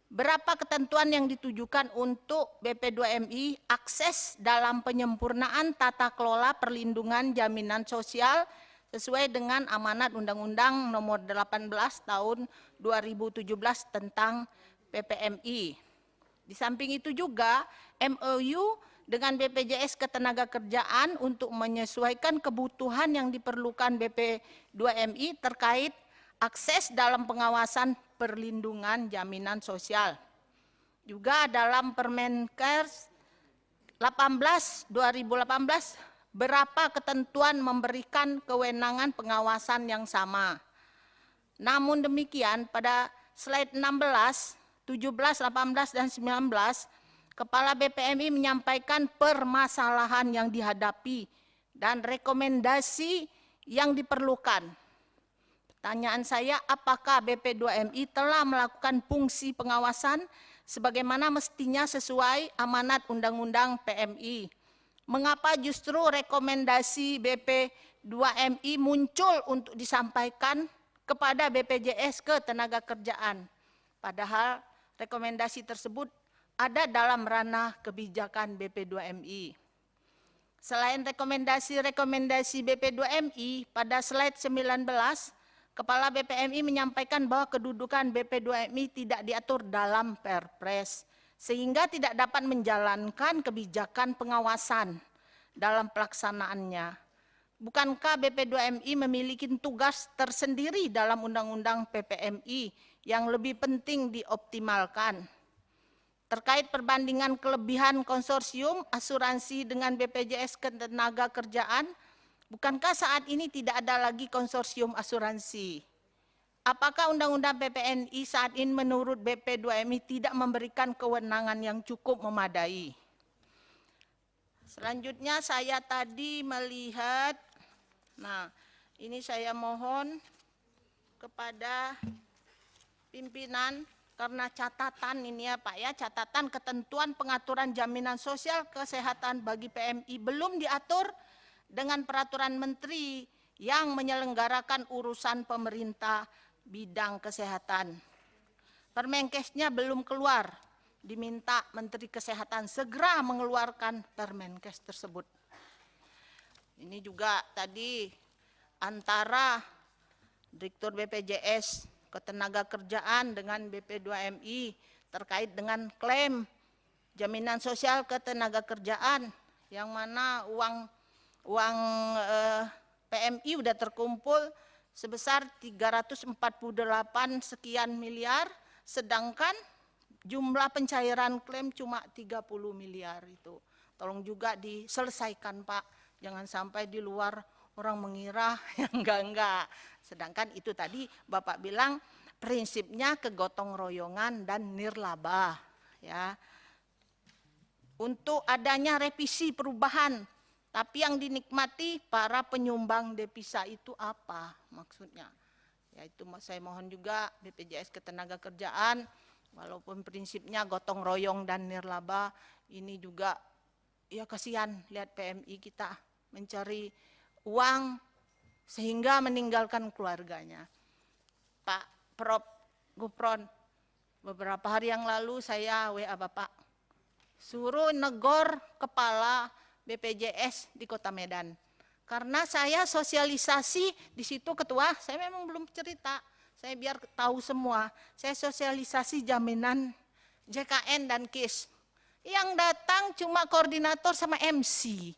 berapa ketentuan yang ditujukan untuk BP2MI akses dalam penyempurnaan tata kelola perlindungan jaminan sosial sesuai dengan amanat Undang-Undang nomor 18 tahun 2017 tentang PPMI. Di samping itu juga MOU dengan BPJS Ketenagakerjaan untuk menyesuaikan kebutuhan yang diperlukan BP2MI terkait akses dalam pengawasan perlindungan jaminan sosial. Juga dalam Permenkes 18 2018 berapa ketentuan memberikan kewenangan pengawasan yang sama. Namun demikian pada slide 16, 17, 18, dan 19, Kepala BPMI menyampaikan permasalahan yang dihadapi dan rekomendasi yang diperlukan. Pertanyaan saya, apakah BP2MI telah melakukan fungsi pengawasan sebagaimana mestinya sesuai amanat Undang-Undang PMI? Mengapa justru rekomendasi BP2MI muncul untuk disampaikan kepada BPJS Ketenagakerjaan? Padahal rekomendasi tersebut ada dalam ranah kebijakan BP2MI. Selain rekomendasi BP2MI, pada slide 19, Kepala BPMI menyampaikan bahwa kedudukan BP2MI tidak diatur dalam Perpres, sehingga tidak dapat menjalankan kebijakan pengawasan dalam pelaksanaannya. Bukankah BP2MI memiliki tugas tersendiri dalam Undang-Undang PPMI yang lebih penting dioptimalkan? Terkait perbandingan kelebihan konsorsium asuransi dengan BPJS Ketenagakerjaan, bukankah saat ini tidak ada lagi konsorsium asuransi? Apakah Undang-Undang PPNI saat ini menurut BP2MI tidak memberikan kewenangan yang cukup memadai? Selanjutnya saya tadi melihat, nah ini saya mohon kepada pimpinan, karena catatan ini ya Pak ya, catatan ketentuan pengaturan jaminan sosial kesehatan bagi PMI belum diatur dengan peraturan menteri yang menyelenggarakan urusan pemerintah bidang kesehatan. Permenkesnya belum keluar, diminta Menteri Kesehatan segera mengeluarkan Permenkes tersebut. Ini juga tadi antara Direktur BPJS Ketenagakerjaan dengan BP2MI terkait dengan klaim jaminan sosial ketenagakerjaan yang mana uang PMI udah terkumpul sebesar 348 sekian miliar, sedangkan jumlah pencairan klaim cuma 30 miliar itu. Tolong juga diselesaikan Pak, jangan sampai di luar orang mengira yang enggak. Sedangkan itu tadi Bapak bilang prinsipnya kegotong royongan dan nirlaba ya. Untuk adanya revisi perubahan, tapi yang dinikmati para penyumbang devisa itu apa maksudnya? Yaitu saya mohon juga BPJS Ketenagakerjaan, walaupun prinsipnya gotong royong dan nirlaba, ini juga ya kasihan lihat PMI kita mencari uang sehingga meninggalkan keluarganya. Pak Prof. Gufron, beberapa hari yang lalu saya WA Bapak, suruh negor kepala BPJS di Kota Medan. Karena saya sosialisasi di situ ketua, saya memang belum cerita, saya biar tahu semua. Saya sosialisasi jaminan JKN dan KIS. Yang datang cuma koordinator sama MC.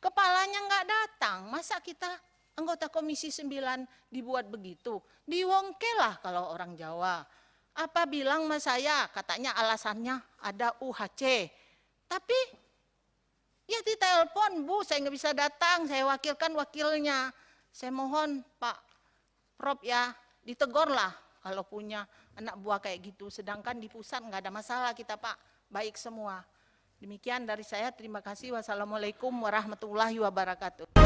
Kepalanya nggak datang, masa kita anggota Komisi 9 dibuat begitu? Diwongke lah kalau orang Jawa. Apa bilang sama saya, katanya alasannya ada UHC. Tapi ya ditelepon, Bu, saya nggak bisa datang, saya wakilkan wakilnya. Saya mohon Pak Prof ya, ditegur lah kalau punya anak buah kayak gitu. Sedangkan di pusat nggak ada masalah kita Pak, baik semua. Demikian dari saya, terima kasih. Wassalamualaikum warahmatullahi wabarakatuh.